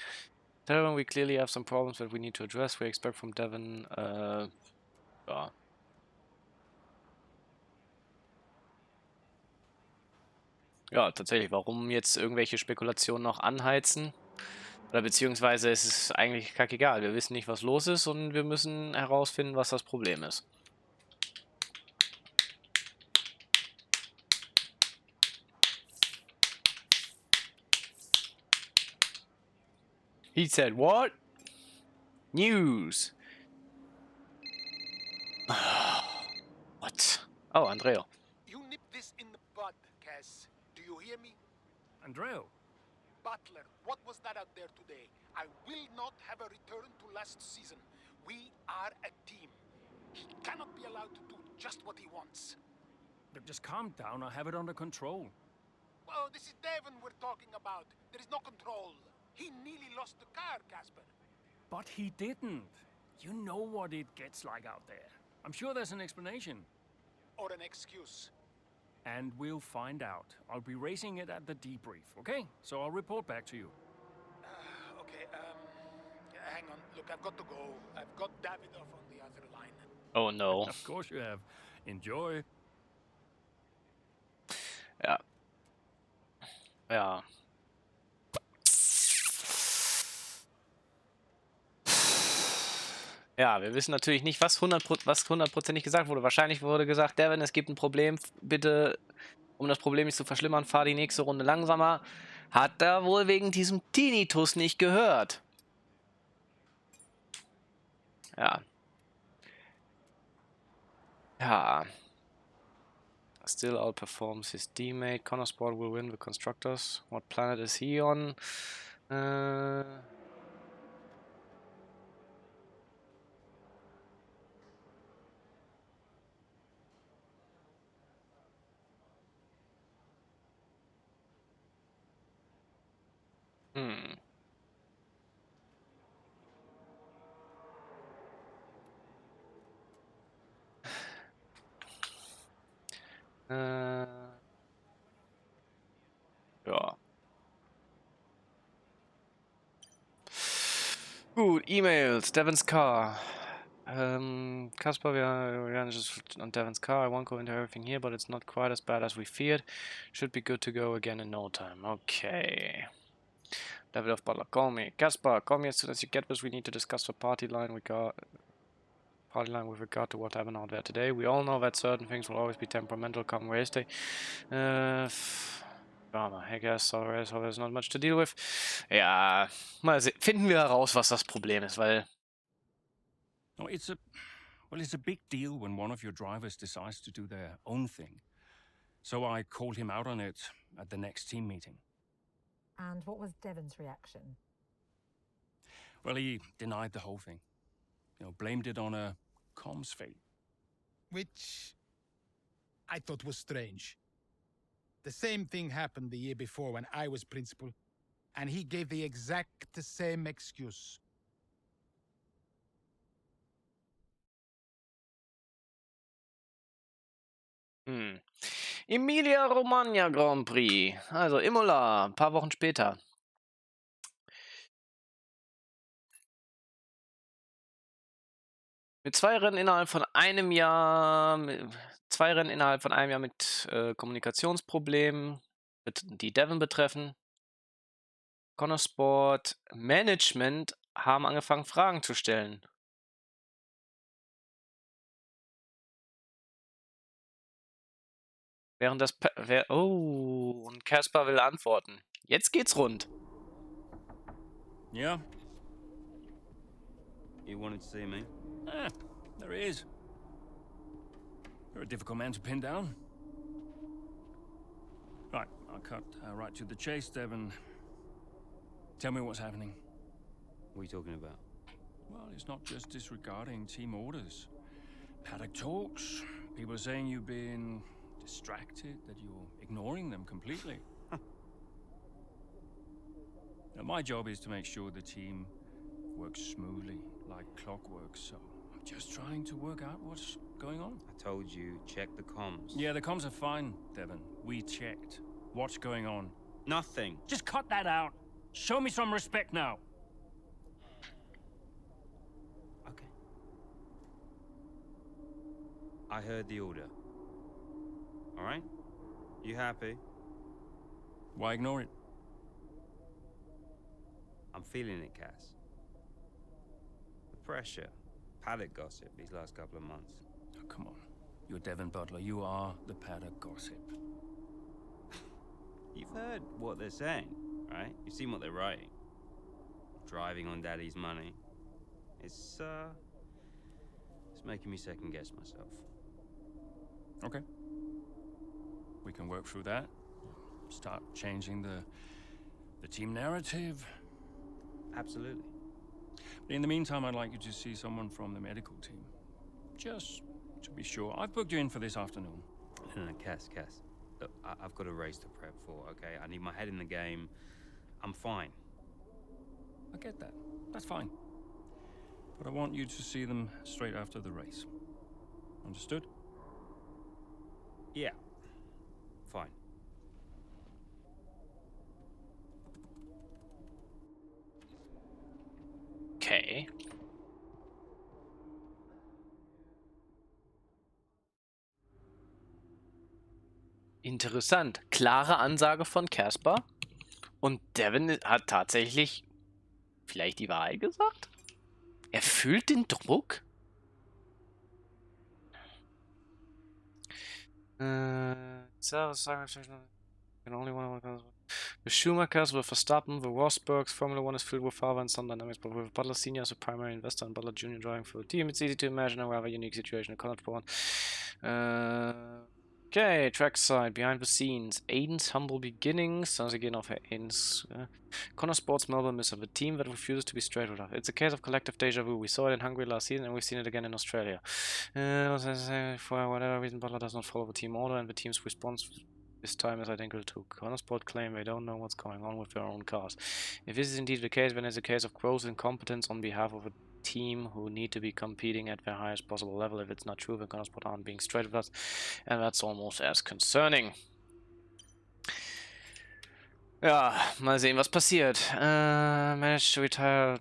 Devin, we clearly have some problems that we need to address. We expect from Devin, ja. Ja, tatsächlich. Warum jetzt irgendwelche Spekulationen noch anheizen? Oder beziehungsweise es ist eigentlich kackegal. Wir wissen nicht, was los ist und wir müssen herausfinden, was das Problem ist. He said, what? News. What? Oh, Andrea. You nip this in the bud, Cass. Do you hear me? Andreo? Butler, what was that out there today? I will not have a return to last season. We are a team. He cannot be allowed to do just what he wants. Look, just calm down. I have it under control. Oh, this is Devon we're talking about. There is no control. He nearly lost the car, Casper. But he didn't. You know what it gets like out there. I'm sure there's an explanation. Or an excuse. And we'll find out. I'll be racing it at the debrief, okay? So I'll report back to you. Okay, hang on. Look, I've got to go. I've got Davidoff on the other line. Oh no. Of course you have. Enjoy. Ja. Ja. Ja, wir wissen natürlich nicht, was hundertprozentig gesagt wurde. Wahrscheinlich wurde gesagt, Devin, es gibt ein Problem. Bitte, um das Problem nicht zu verschlimmern, fahr die nächste Runde langsamer. Hat er wohl wegen diesem Tinnitus nicht gehört. Ja. Ja. Still outperforms his teammate. Connor Sport will win the Constructors. What planet is he on? Ja. Gut, E-Mails. Devin's car. Casper, we're just on Devin's car. I won't go into everything here, but it's not quite as bad as we feared. Should be good to go again in no time. Okay. Davidoff Butler, call me. Casper, call me as soon as you get this. We need to discuss the party line we got. party line with regard to what happened out there today. We all know that certain things will always be temperamental come race day. Drama, I guess, sorry, so there's not much to deal with. Ja, mal sehen. Finden wir heraus, was das Problem ist, weil... No, it's a big deal when one of your drivers decides to do their own thing. So I called him out on it at the next team meeting. And what was Devon's reaction? Well, he denied the whole thing. You know, blamed it on a comms fail. Which I thought was strange. The same thing happened the year before when I was principal, and he gave the exact same excuse. Emilia-Romagna Grand Prix. Also Imola, ein paar Wochen später. Mit 2 Rennen innerhalb von einem Jahr, 2 Rennen innerhalb von einem Jahr mit Kommunikationsproblemen, die Devon betreffen. Connor Sport Management haben angefangen, Fragen zu stellen. Während das... Oh, und Caspar will antworten. Jetzt geht's rund. Yeah? You wanted to see me? There he is. You're a difficult man to pin down. Right, I'll cut right to the chase, Devon. Tell me what's happening. What are you talking about? Well, it's not just disregarding team orders. Paddock talks. People are saying you've been distracted, that you're ignoring them completely. Now, my job is to make sure the team works smoothly, like clockwork, so I'm just trying to work out what's going on. I told you, check the comms. Yeah, the comms are fine, Devon. We checked. What's going on? Nothing. Just cut that out. Show me some respect now. Okay. I heard the order. All right? You happy? Why ignore it? I'm feeling it, Cass. The pressure. Paddock gossip these last couple of months. Oh, come on. You're Devon Butler. You are the Paddock gossip. You've heard what they're saying, right? You've seen what they're writing. Driving on Daddy's money. It's making me second guess myself. Okay. We can work through that. Start changing the team narrative. Absolutely. But in the meantime, I'd like you to see someone from the medical team. Just to be sure. I've booked you in for this afternoon. No, Cass. Look, I've got a race to prep for, okay? I need my head in the game. I'm fine. I get that. That's fine. But I want you to see them straight after the race. Understood? Yeah. Fine. Okay. Interessant. Klare Ansage von Caspar. Und Devon hat tatsächlich vielleicht die Wahrheit gesagt? Er fühlt den Druck? The Schumachers with Verstappen, the Rosbergs, Formula One is filled with power and some dynamics, but with Butler Sr. as a primary investor and Butler Jr. driving for the team, it's easy to imagine a rather unique situation at Connaught Sport. Okay, trackside, behind the scenes, Aiden's humble beginnings. Also, again auf Aiden's Connaught Sports Melbourne is of a team that refuses to be straight with us. It's a case of collective deja vu. We saw it in Hungary last season and we've seen it again in Australia. For whatever reason, Butler does not follow the team order, and the team's response this time is identical to Connaught Sport claim they don't know what's going on with their own cars. If this is indeed the case, then it's a case of gross incompetence on behalf of a team who need to be competing at their highest possible level. If it's not true, then Connaught Sport aren't being straight with us, and that's almost as concerning. Ja, mal sehen, was passiert. Managed to retire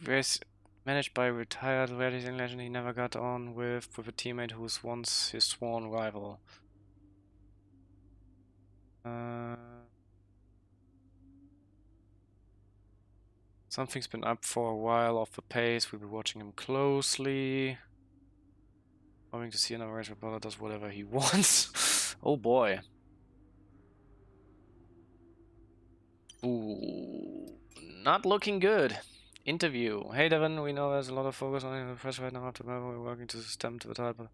race. Managed by retired racing legend he never got on with a teammate who was once his sworn rival. Something's been up for a while off the pace. We'll be watching him closely. Hoping to see another race reporter does whatever he wants. Oh boy. Ooh, not looking good. Interview. Hey Devin, we know there's a lot of focus on the press right now. After we're working to stem the type of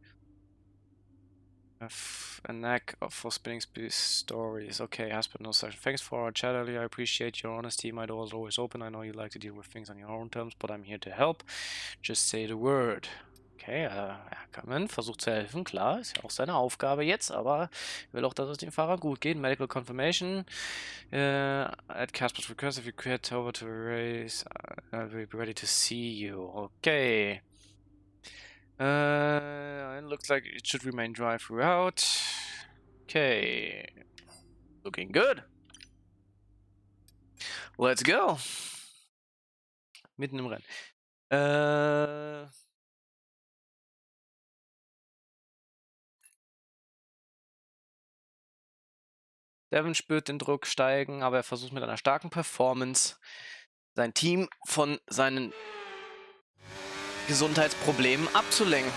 have a knack for spinning stories. Okay, Hasper, no such. Thanks for our chat earlier. I appreciate your honesty. My door is always open. I know you like to deal with things on your own terms, but I'm here to help. Just say the word. Okay, Ackerman versucht zu helfen, klar, ist ja auch seine Aufgabe jetzt, aber will auch, dass es dem Fahrer gut geht. Medical confirmation. At Casper's request, if you quit over to race, I'll be ready to see you. Okay. It looks like it should remain dry throughout. Okay. Looking good. Let's go. Mitten im Rennen. Devin spürt den Druck steigen, aber er versucht mit einer starken Performance sein Team von seinen Gesundheitsproblemen abzulenken.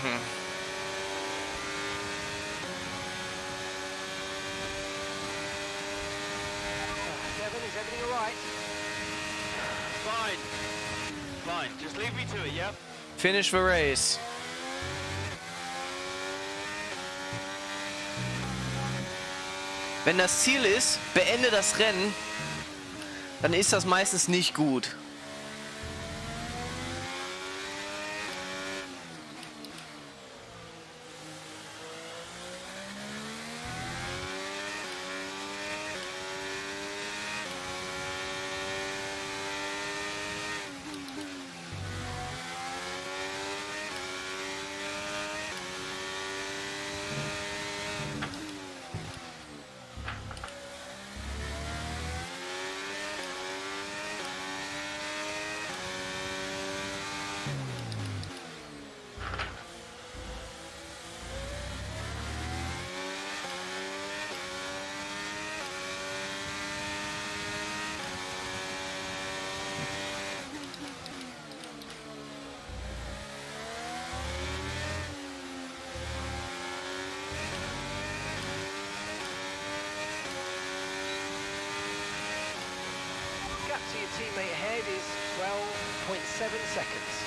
Devin, is everything all right? Fine. Fine. Just leave me to it, yeah? Finish the race. Wenn das Ziel ist, beende das Rennen, dann ist das meistens nicht gut. Gap to your teammate ahead is 12.7 seconds.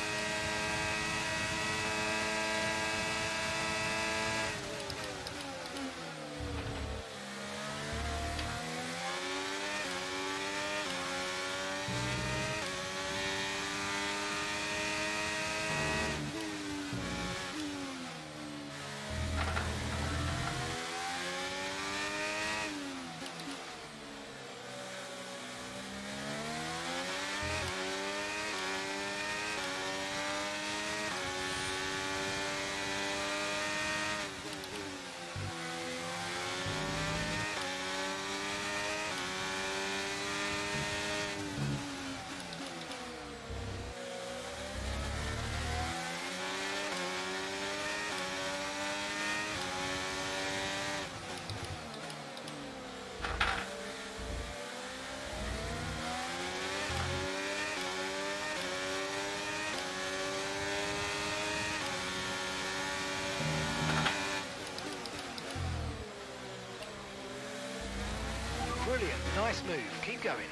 Brilliant, nice move, keep going.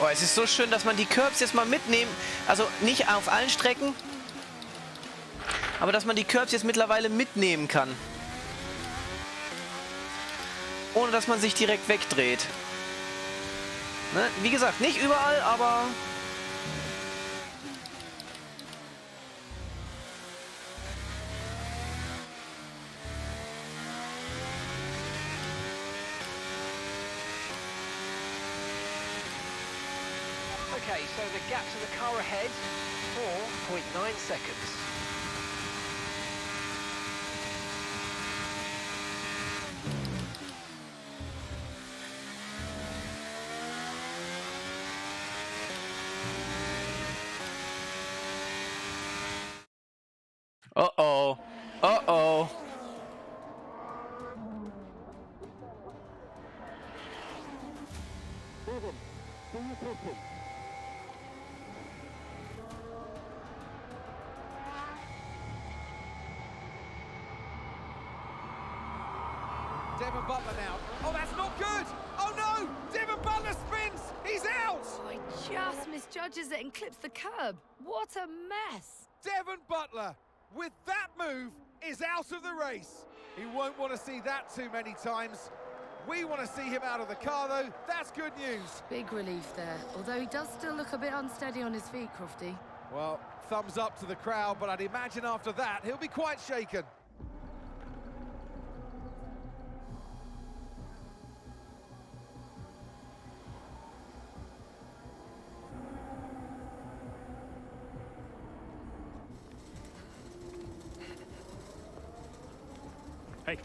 Oh, es ist so schön, dass man die Curbs jetzt mal mitnehmen. Also nicht auf allen Strecken, aber dass man die Curbs jetzt mittlerweile mitnehmen kann. Ohne dass man sich direkt wegdreht. Ne? Wie gesagt, nicht überall, aber... Okay, so the gap to the car ahead, 4.9 seconds. Uh-oh. Uh-oh. Devon Butler now. Oh, that's not good! Oh no! Devon Butler spins! He's out! Oh, he just misjudges it and clips the curb. What a mess! Devon Butler, with that move, is out of the race. He won't want to see that too many times. We want to see him out of the car, though. That's good news. Big relief there, although he does still look a bit unsteady on his feet, Crofty. Well, thumbs up to the crowd, but I'd imagine after that, he'll be quite shaken. Hey.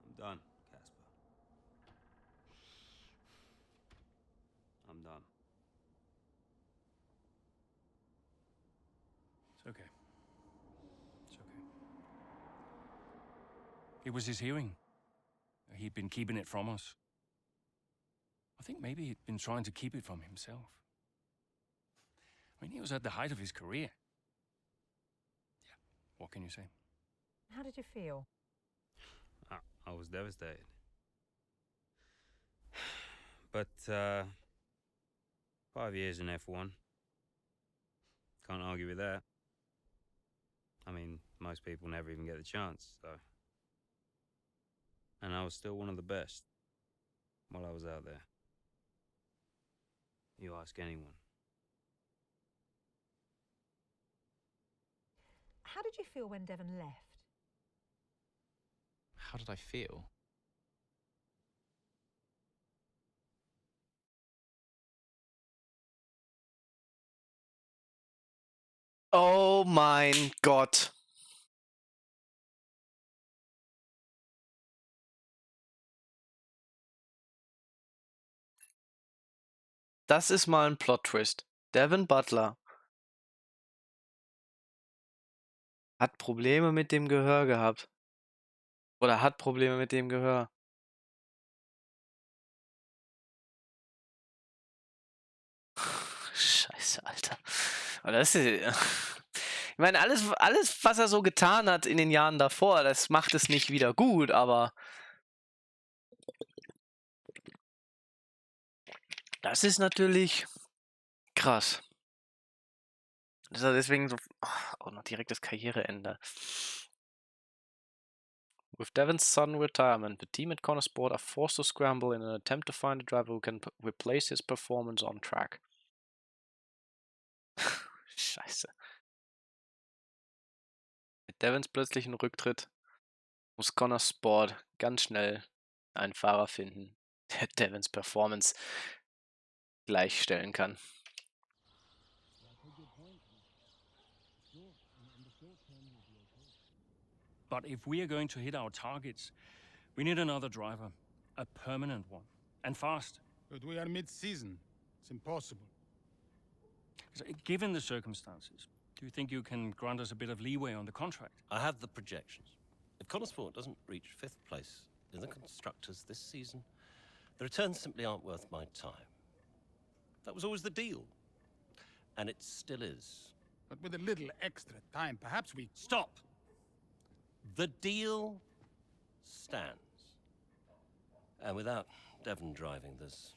I'm done, Casper. I'm done. It's okay. It's okay. It was his hearing. He'd been keeping it from us. I think maybe he'd been trying to keep it from himself. I mean, he was at the height of his career. Yeah, what can you say? How did you feel? I was devastated. But, 5 years in F1. Can't argue with that. I mean, most people never even get the chance, so... And I was still one of the best while I was out there. You ask anyone. How did you feel when Devon left? How did I feel? Oh mein Gott. Das ist mal ein Plot-Twist. Devon Butler hat Probleme mit dem Gehör gehabt. Oder hat Probleme mit dem Gehör. Scheiße, Alter. Aber das ist, ich meine, alles, was er so getan hat in den Jahren davor, das macht es nicht wieder gut, aber das ist natürlich krass. Das ist ja deswegen so auch noch direkt das Karriereende. With Devon's sudden retirement, the team at Connor Sport are forced to scramble in an attempt to find a driver who can replace his performance on track. Scheiße. Mit Devons plötzlichen Rücktritt muss Connor Sport ganz schnell einen Fahrer finden, der Devons Performance gleichstellen kann. But if we are going to hit our targets, we need another driver. A permanent one. And fast. But we are mid-season. It's impossible. Given the circumstances, do you think you can grant us a bit of leeway on the contract? I have the projections. If Connorsport doesn't reach 5th place in the constructors this season, the returns simply aren't worth my time. That was always the deal. And it still is. But with a little extra time, perhaps we... Stop! The deal stands. And without Devon driving, there's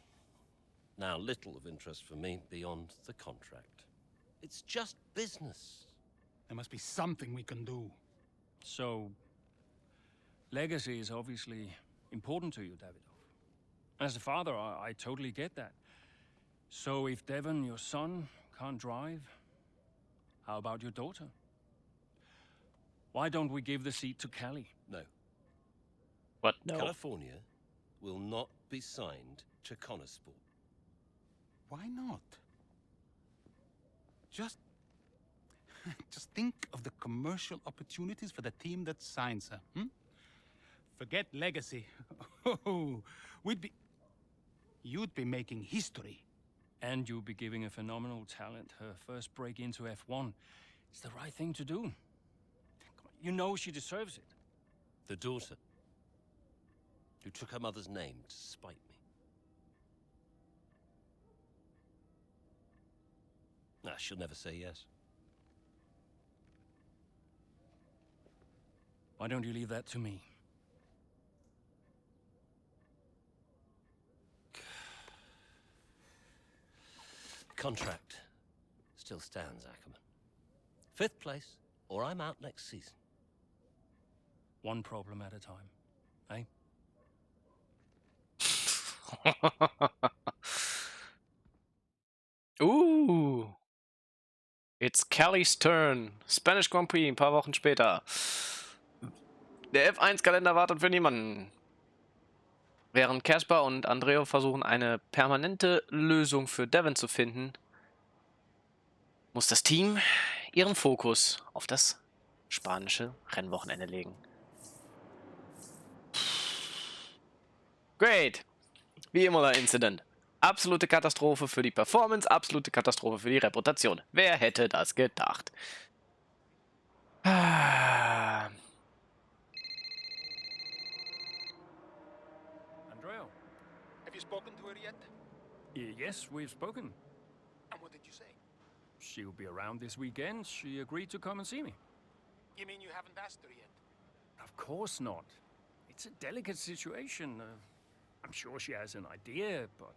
now little of interest for me beyond the contract. It's just business. There must be something we can do. So, legacy is obviously important to you, Davidoff. As a father, I totally get that. So if Devon, your son, can't drive, how about your daughter? Why don't we give the seat to Callie? No. What? No. California will not be signed to Connorsport. Why not? Just think of the commercial opportunities for the team that signs her, hmm? Forget legacy. You'd be making history. And you'll be giving a phenomenal talent her first break into F1. It's the right thing to do. Come on, you know she deserves it. The daughter who took her mother's name to spite me. Nah, she'll never say yes. Why don't you leave that to me? Contract still stands, Ackerman. 5th place, or I'm out next season. One problem at a time, eh? It's Callie's turn. Spanish Grand Prix, ein paar Wochen später. Der F1-Kalender wartet für niemanden. Während Casper und Andreo versuchen, eine permanente Lösung für Devon zu finden, muss das Team ihren Fokus auf das spanische Rennwochenende legen. Great! Wie immer der Incident. Absolute Katastrophe für die Performance, absolute Katastrophe für die Reputation. Wer hätte das gedacht? Andreo? Have you spoken to her yet? Yes, we've spoken. And what did you say? She'll be around this weekend. She agreed to come and see me. You mean you haven't asked her yet? Of course not. It's a delicate situation. I'm sure she has an idea, but...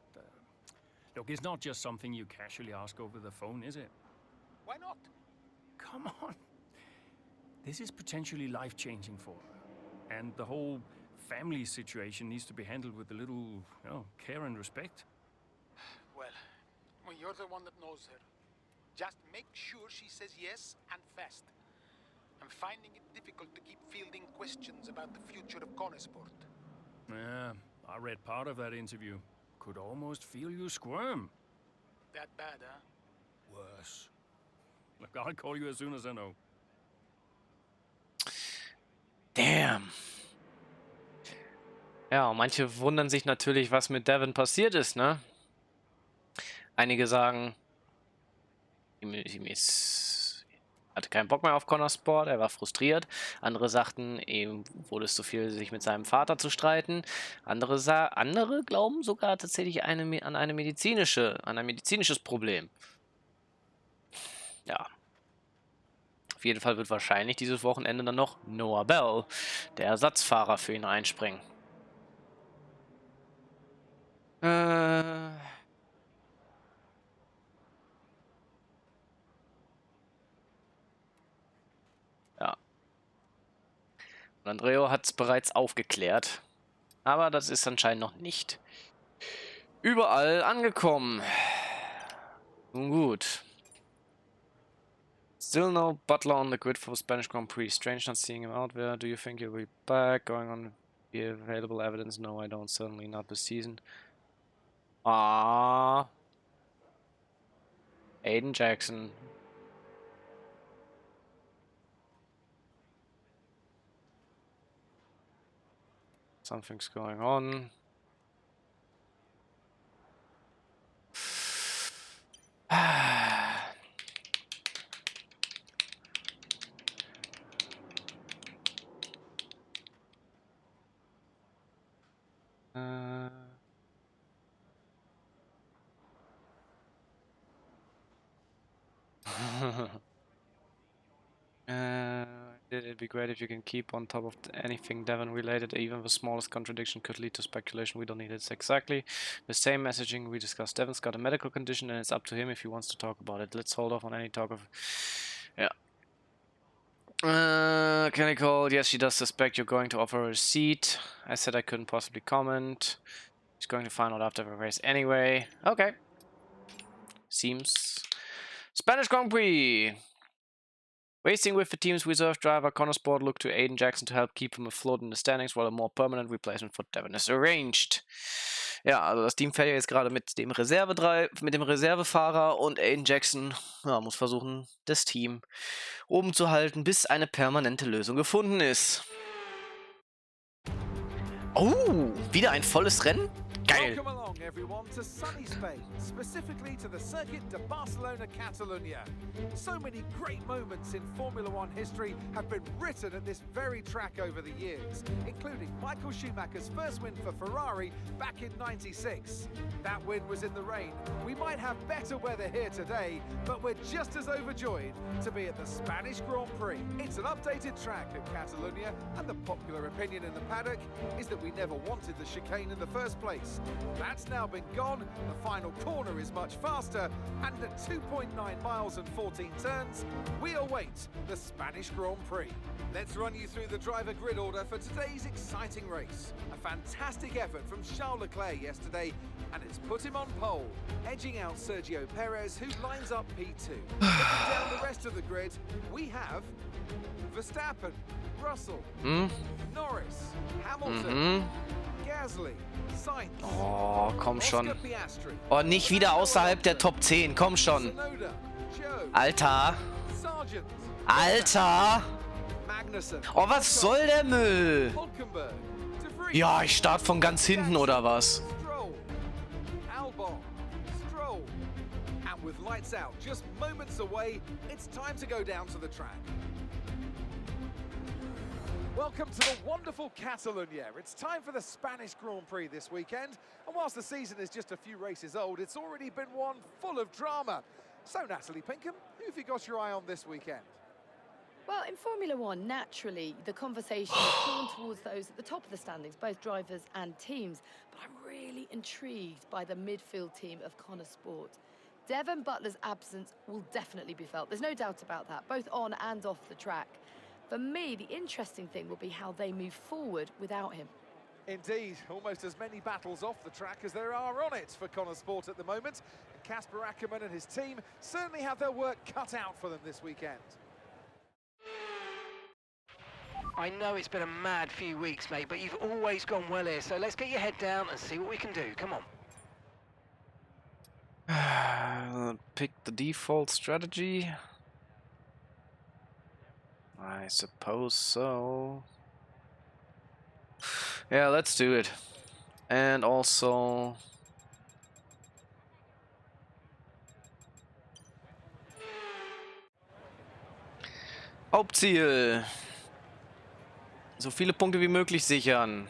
look, it's not just something you casually ask over the phone, is it? Why not? Come on. This is potentially life-changing for her. And the whole family situation needs to be handled with a little, care and respect. Well, you're the one that knows her. Just make sure she says yes and fast. I'm finding it difficult to keep fielding questions about the future of Connorsport. Yeah, I read part of that interview. Could almost feel you squirm. That bad, huh? Worse. Look, I'll call you as soon as I know. Damn. Ja, und manche wundern sich natürlich, was mit Devon passiert ist, ne? Einige sagen, hatte keinen Bock mehr auf Connorsport, er war frustriert. Andere sagten, ihm wurde es zu viel, sich mit seinem Vater zu streiten. Andere glauben sogar tatsächlich an ein medizinisches Problem. Ja. Auf jeden Fall wird wahrscheinlich dieses Wochenende dann noch Noah Bell, der Ersatzfahrer, für ihn einspringen. Ja. Und Andreo hat es bereits aufgeklärt. Aber das ist anscheinend noch nicht überall angekommen. Nun gut. Still no Butler on the grid for Spanish Grand Prix. Strange not seeing him out there. Do you think he'll be back? Going on the available evidence? No, I don't. Certainly not this season. Ah. Aiden Jackson. Something's going on. It'd be great if you can keep on top of anything Devon related. Even the smallest contradiction could lead to speculation. We don't need it. It's exactly the same messaging we discussed. Devon's got a medical condition and it's up to him if he wants to talk about it. Let's hold off on any talk of... Yeah. Can I call? Yes, she does suspect you're going to offer her a seat. I said I couldn't possibly comment. She's going to find out after the race anyway. Okay. Seems... Spanish Grand Prix! Racing with the team's reserve driver Connor Sport looked to Aiden Jackson to help keep him afloat in the standings, while a more permanent replacement for Devon is arranged. Ja, also das Team fährt jetzt gerade mit dem Reservefahrer und Aiden Jackson muss versuchen, das Team oben zu halten, bis eine permanente Lösung gefunden ist. Oh, wieder ein volles Rennen? Geil. Welcome along, everyone, to sunny Spain, specifically to the Circuit de Barcelona, Catalunya. So many great moments in Formula One history have been written at this very track over the years, including Michael Schumacher's first win for Ferrari back in '96. That win was in the rain. We might have better weather here today, but we're just as overjoyed to be at the Spanish Grand Prix. It's an updated track at Catalunya, and the popular opinion in the paddock is that we never wanted the chicane in the first place. That's now been gone, the final corner is much faster, and at 2.9 miles and 14 turns, we await the Spanish Grand Prix. Let's run you through the driver grid order for today's exciting race. A fantastic effort from Charles Leclerc yesterday, and it's put him on pole, edging out Sergio Perez, who lines up P2. Looking down the rest of the grid, we have Verstappen, Russell, Norris, Hamilton, Gasly, Sainz, Oh, komm schon. Oh, nicht wieder außerhalb der Top 10. Komm schon. Alter. Alter. Oh, was soll der Müll? Ja, ich starte von ganz hinten, oder was? With lights out just moments away, it's time to go down to the track. Welcome to the wonderful Catalunya. It's time for the Spanish Grand Prix this weekend. And whilst the season is just a few races old, it's already been one full of drama. So, Natalie Pinkham, who have you got your eye on this weekend? Well, in Formula One, naturally, the conversation is drawn towards those at the top of the standings, both drivers and teams. But I'm really intrigued by the midfield team of Connor Sport. Devon Butler's absence will definitely be felt. There's no doubt about that, both on and off the track. For me, the interesting thing will be how they move forward without him. Indeed, almost as many battles off the track as there are on it for Connor Sport at the moment. And Casper Ackermann and his team certainly have their work cut out for them this weekend. I know it's been a mad few weeks, mate, but you've always gone well here, so let's get your head down and see what we can do. Come on. Pick the default strategy. I suppose so. Yeah, let's do it. And also... Hauptziel. So viele Punkte wie möglich sichern.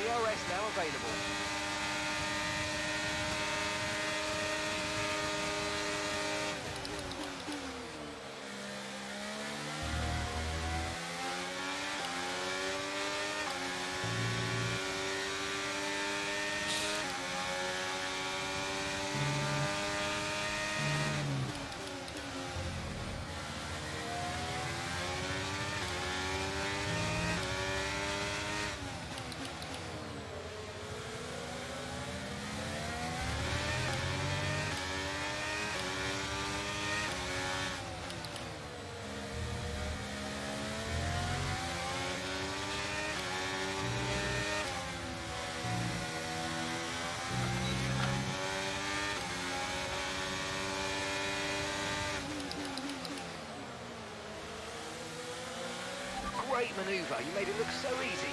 DRS now available. Great manoeuvre, you made it look so easy.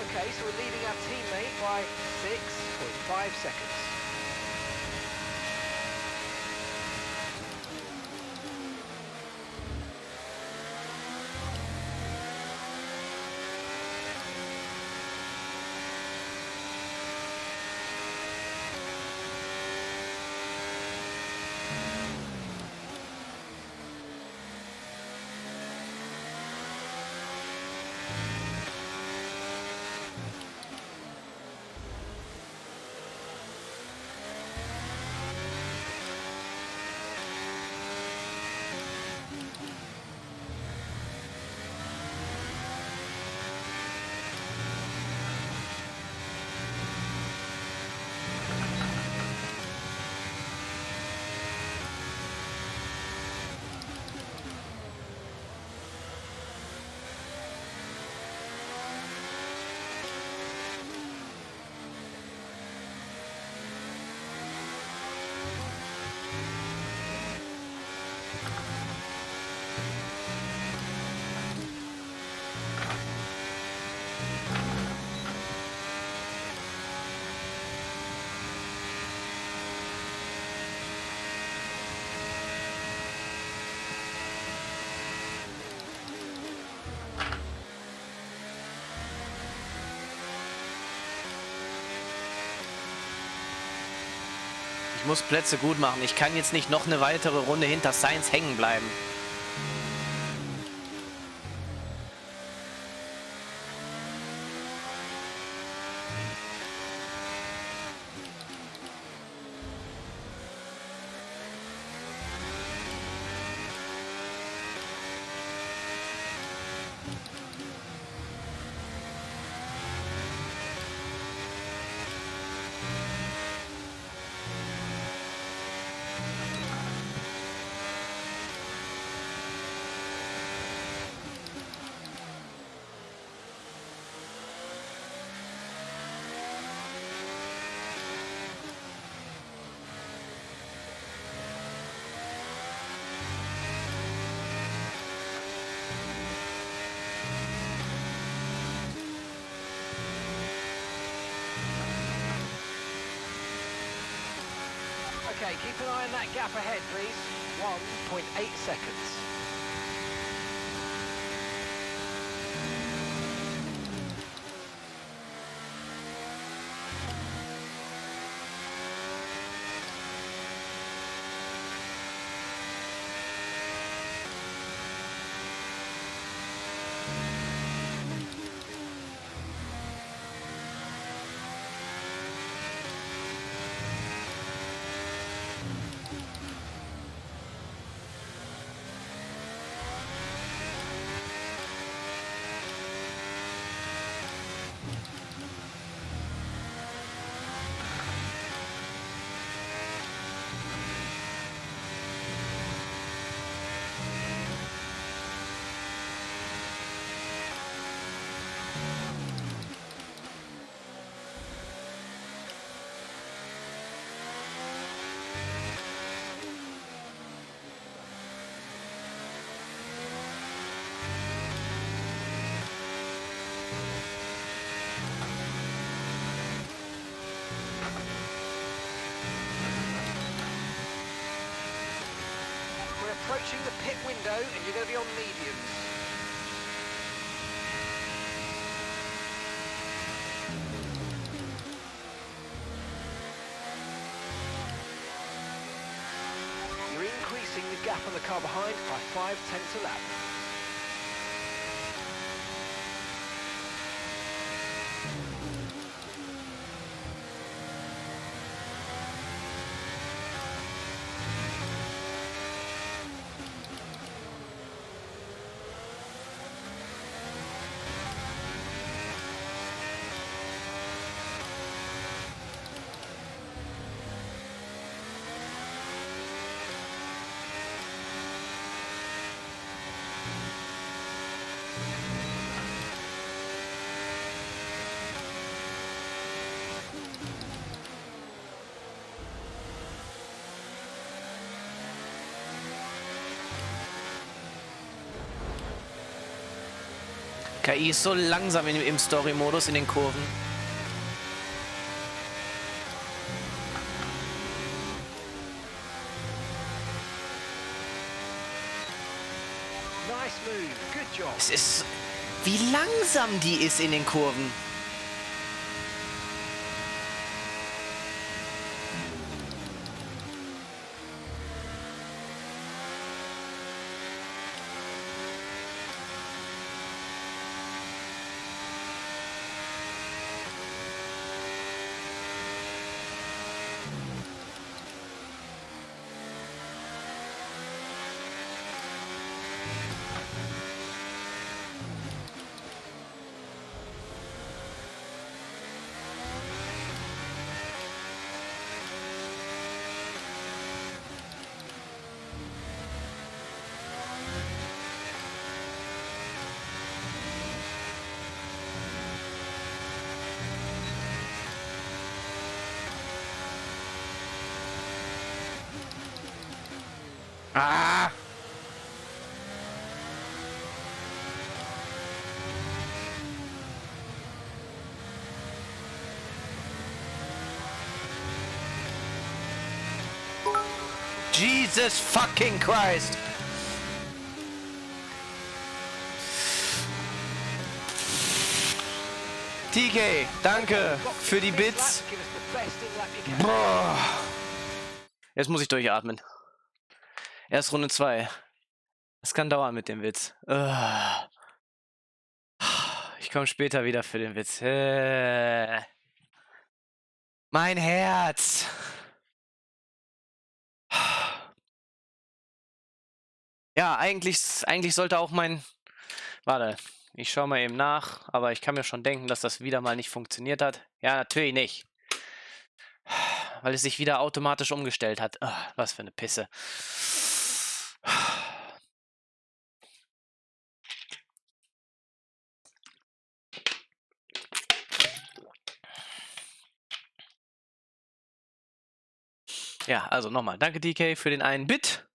Okay, so we're leading our teammate by 6.5 seconds. Ich muss Plätze gut machen. Ich kann jetzt nicht noch eine weitere Runde hinter Sainz hängen bleiben. Okay, keep an eye on that gap ahead, please. 1.8 seconds. Approaching the pit window and you're going to be on mediums. You're increasing the gap on the car behind by 0.5 a lap. KI ist so langsam im Story-Modus in den Kurven. Nice move, good job. Es ist, wie langsam die ist in den Kurven. Ah! Jesus fucking Christ! TK, danke für die Bits. Boah. Jetzt muss ich durchatmen. Erst Runde 2. Das kann dauern mit dem Witz. Ich komme später wieder für den Witz. Mein Herz. Ja, eigentlich sollte auch mein... Warte, ich schaue mal eben nach, aber ich kann mir schon denken, dass das wieder mal nicht funktioniert hat. Ja, natürlich nicht. Weil es sich wieder automatisch umgestellt hat. Was für eine Pisse. Ja, also nochmal. Danke, DK, für den einen Bit.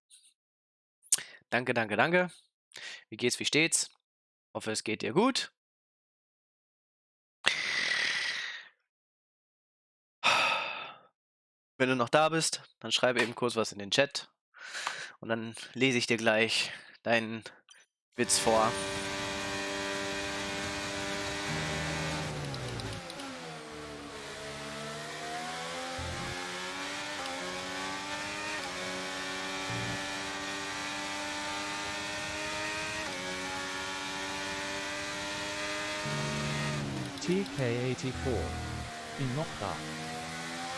Danke, danke, danke. Wie geht's, wie steht's? Hoffe, es geht dir gut. Wenn du noch da bist, dann schreib eben kurz was in den Chat. Und dann lese ich dir gleich deinen Witz vor. TK84. Bin noch da.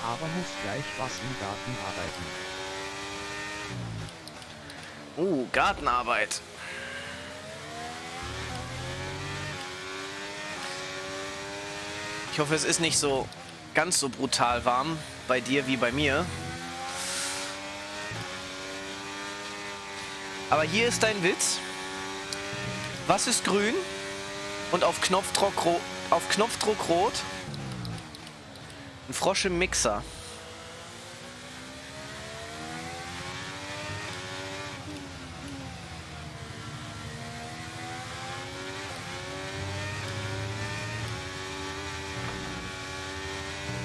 Aber muss gleich was im Garten arbeiten. Gartenarbeit. Ich hoffe, es ist nicht so ganz so brutal warm bei dir wie bei mir. Aber hier ist dein Witz. Was ist grün und auf Knopfdruck rot? Ein Frosch im Mixer.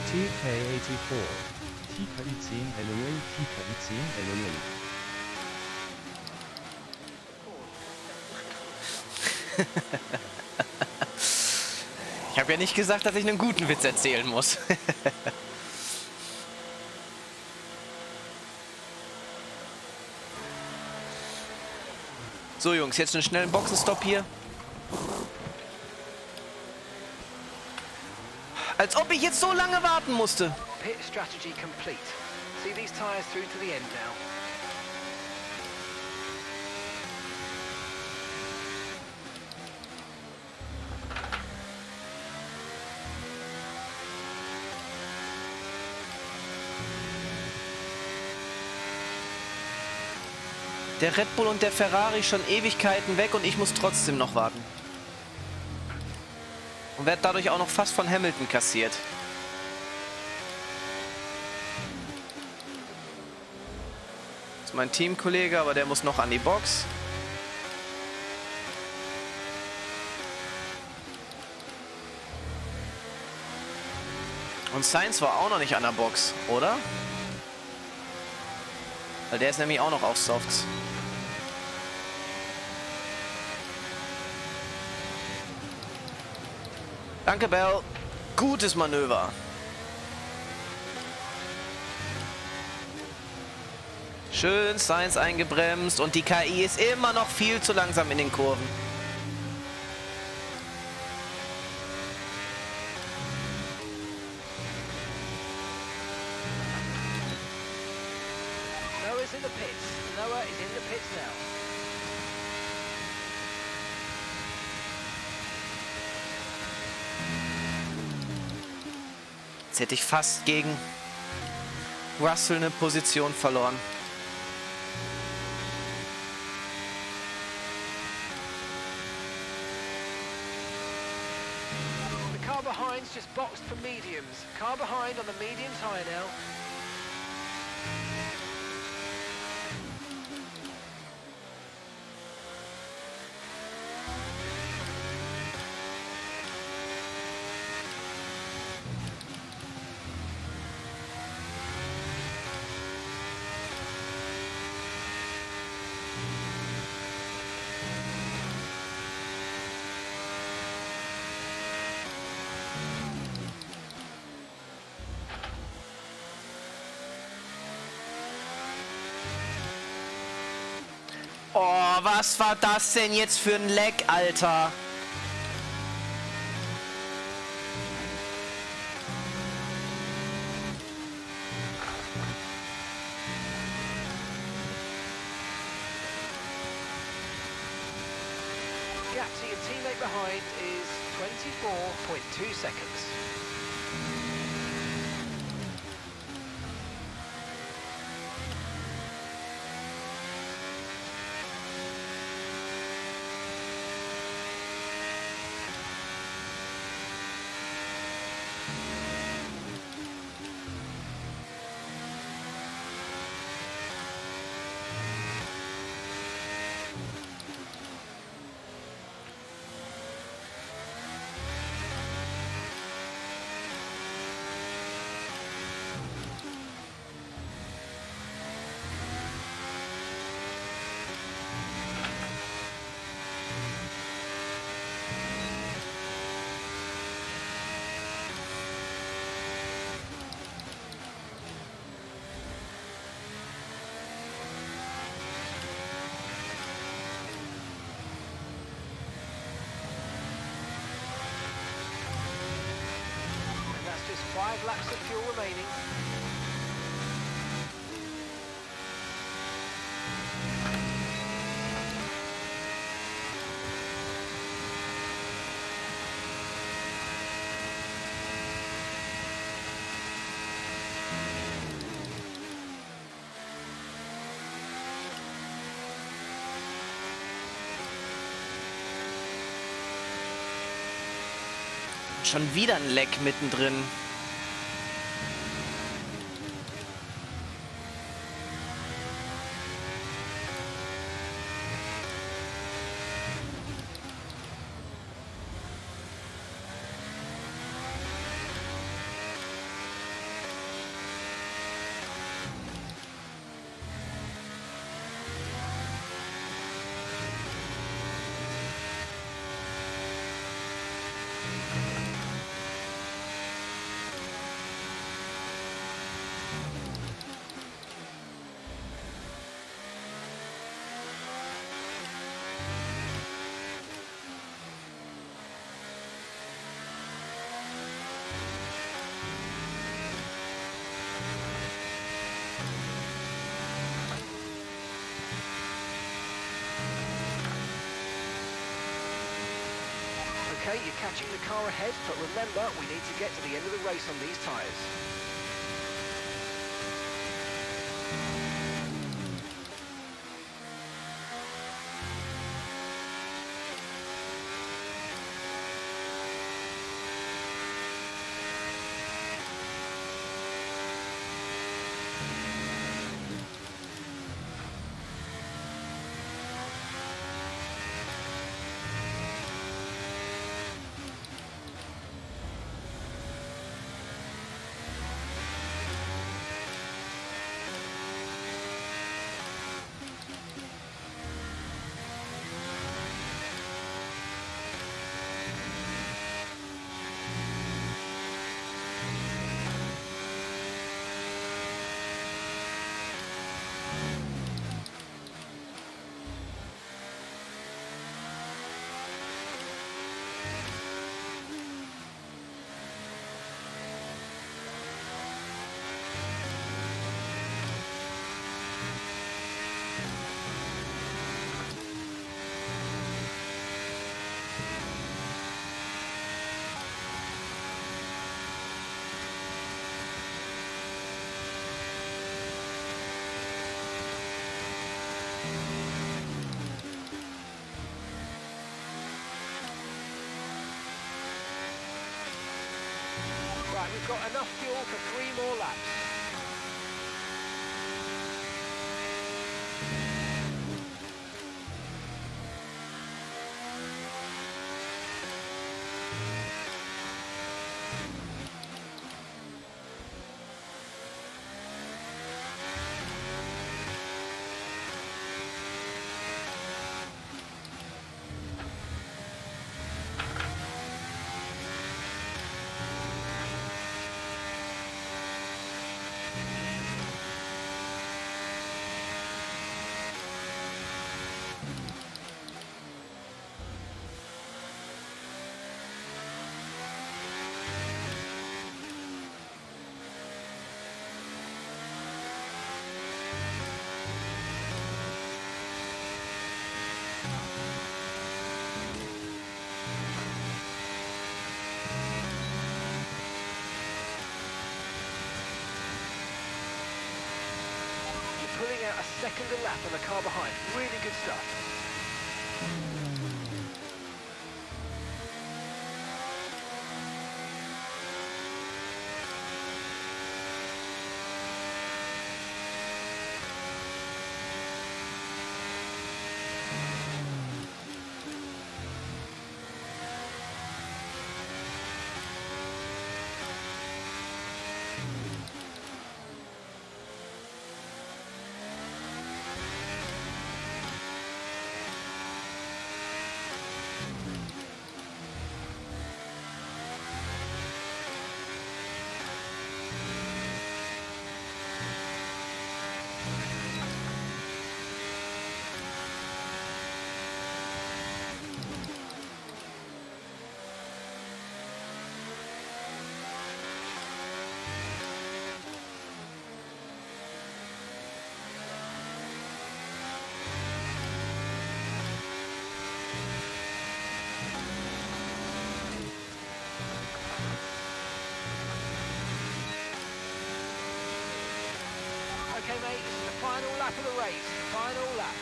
TK84. TKI10 LOL. TKI10 LOL. Ich habe ja nicht gesagt, dass ich einen guten Witz erzählen muss. So Jungs, jetzt einen schnellen Boxenstopp hier. Als ob ich jetzt so lange warten musste. Pit strategy complete. See these tires through to the end now. Der Red Bull und der Ferrari schon Ewigkeiten weg und ich muss trotzdem noch warten. Und werde dadurch auch noch fast von Hamilton kassiert. Das ist mein Teamkollege, aber der muss noch an die Box. Und Sainz war auch noch nicht an der Box, oder? Weil der ist nämlich auch noch auf Softs. Danke, Bell. Gutes Manöver. Schön Sainz eingebremst und die KI ist immer noch viel zu langsam in den Kurven. Noah's in the pits. Noah is in the pits now. Jetzt hätte ich fast gegen Russell eine Position verloren. The car behind's just boxed for mediums. Car behind on the medium tyre now. Oh, was war das denn jetzt für ein Leck, Alter? Gap to your teammate behind is 24.2 seconds. 5 laps of fuel remaining. Schon wieder ein Leck mittendrin. Okay, you're catching the car ahead, but remember, we need to get to the end of the race on these tyres. Right, we've got enough fuel for 3 more laps. Pulling out a second a lap on the car behind. Really good stuff. final lap of the race. Final lap.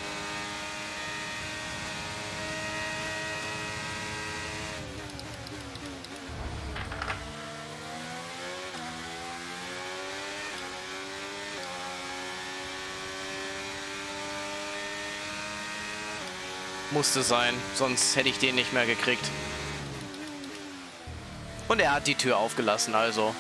Musste sein, sonst hätte ich den nicht mehr gekriegt. Und er hat die Tür aufgelassen, also.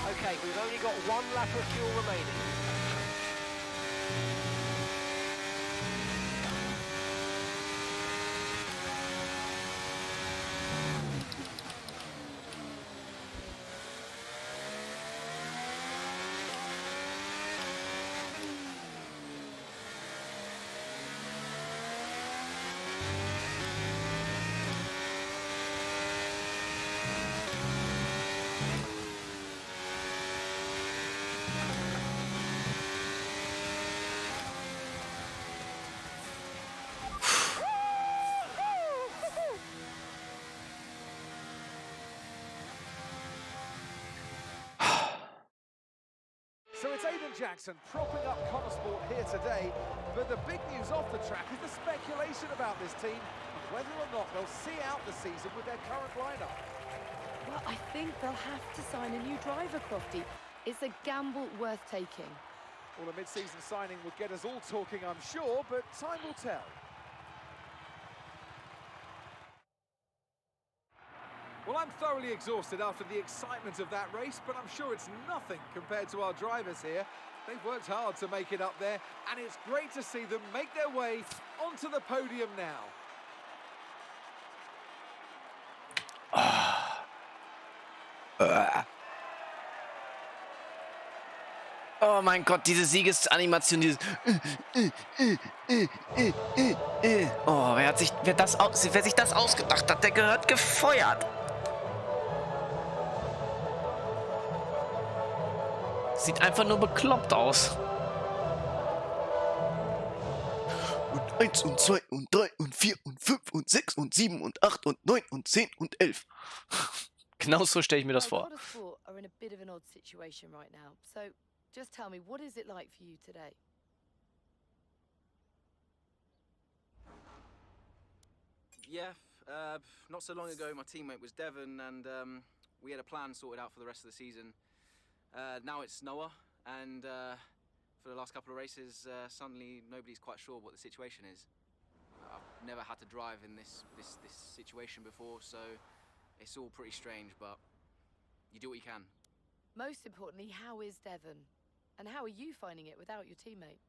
Okay, we've only got one lap of fuel remaining. So it's Aiden Jackson propping up Connor Sport here today, but the big news off the track is the speculation about this team and whether or not they'll see out the season with their current lineup. Well, I think they'll have to sign a new driver, Crofty. It's a gamble worth taking. Well, a mid-season signing would get us all talking, I'm sure, but time will tell. Well, I'm thoroughly exhausted after the excitement of that race, but I'm sure it's nothing compared to our drivers here. They've worked hard to make it up there, and it's great to see them make their way onto the podium now. Oh mein Gott, diese Siegesanimation, dieses. Oh, wer sich das ausgedacht hat, der gehört gefeuert. Sieht einfach nur bekloppt aus. Und 1 und 2 und 3 und 4 und 5 und 6 und 7 und 8 und 9 und 10 und 11. Genau so stelle ich mir das vor. Sport are in a bit of an odd situation right now. So just tell me, what is it like for you today? Yeah, not so long ago my teammate was Devon and we had a plan sorted out for the rest of the season. Now it's Noah and for the last couple of races suddenly nobody's quite sure what the situation is. I've never had to drive in this situation before, so it's all pretty strange, but you do what you can. Most importantly, how is Devon? And how are you finding it without your teammate?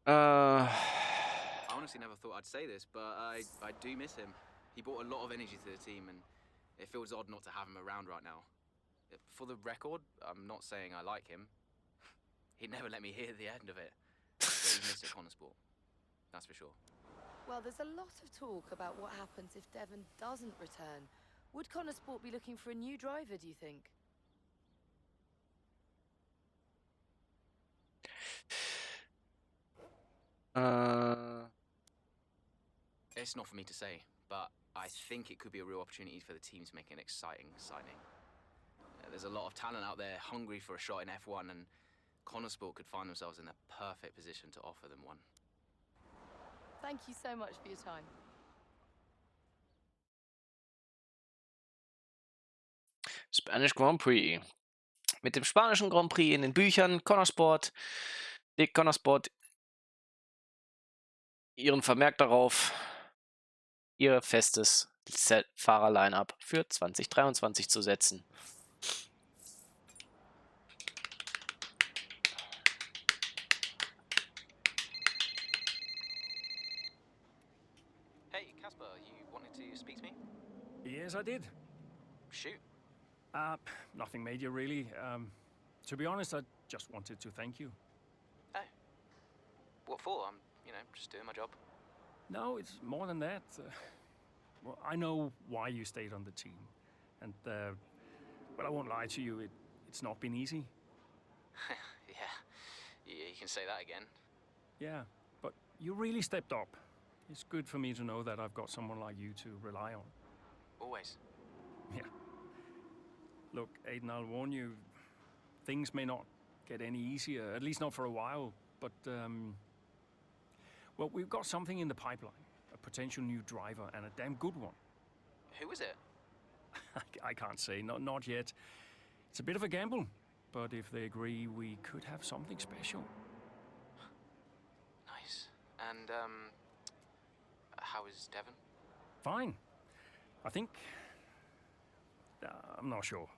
I honestly never thought I'd say this, but I do miss him. He brought a lot of energy to the team, and it feels odd not to have him around right now. For the record, I'm not saying I like him. He'd never let me hear the end of it. But he missed at Connor Sport. That's for sure. Well, there's a lot of talk about what happens if Devon doesn't return. Would Connor Sport be looking for a new driver, do you think? It's not for me to say, but I think it could be a real opportunity for the team to make an exciting signing. There's a lot of talent out there hungry for a shot in F1, and Connor Sport could find themselves in the perfect position to offer them one. Thank you so much for your time. Spanish Grand Prix. Mit dem spanischen Grand Prix in den Büchern Connor Sport ihren Vermerk darauf, ihr festes Fahrer-Line-Up für 2023 zu setzen. Hey, Casper, you wanted to speak to me? Yes, I did. Shoot. Nothing major, really. To be honest, I just wanted to thank you. Oh. What for? I'm, just doing my job. No, it's more than that. Well, I know why you stayed on the team. And Well, I won't lie to you, it's not been easy. Yeah, you can say that again. Yeah, but you really stepped up. It's good for me to know that I've got someone like you to rely on. Always. Yeah. Look, Aiden, I'll warn you, things may not get any easier, at least not for a while, but, well, we've got something in the pipeline, a potential new driver, and a damn good one. Who is it? I can't say, not yet. It's a bit of a gamble, but if they agree, we could have something special. Nice. And, how is Devon? Fine. I think... I'm not sure.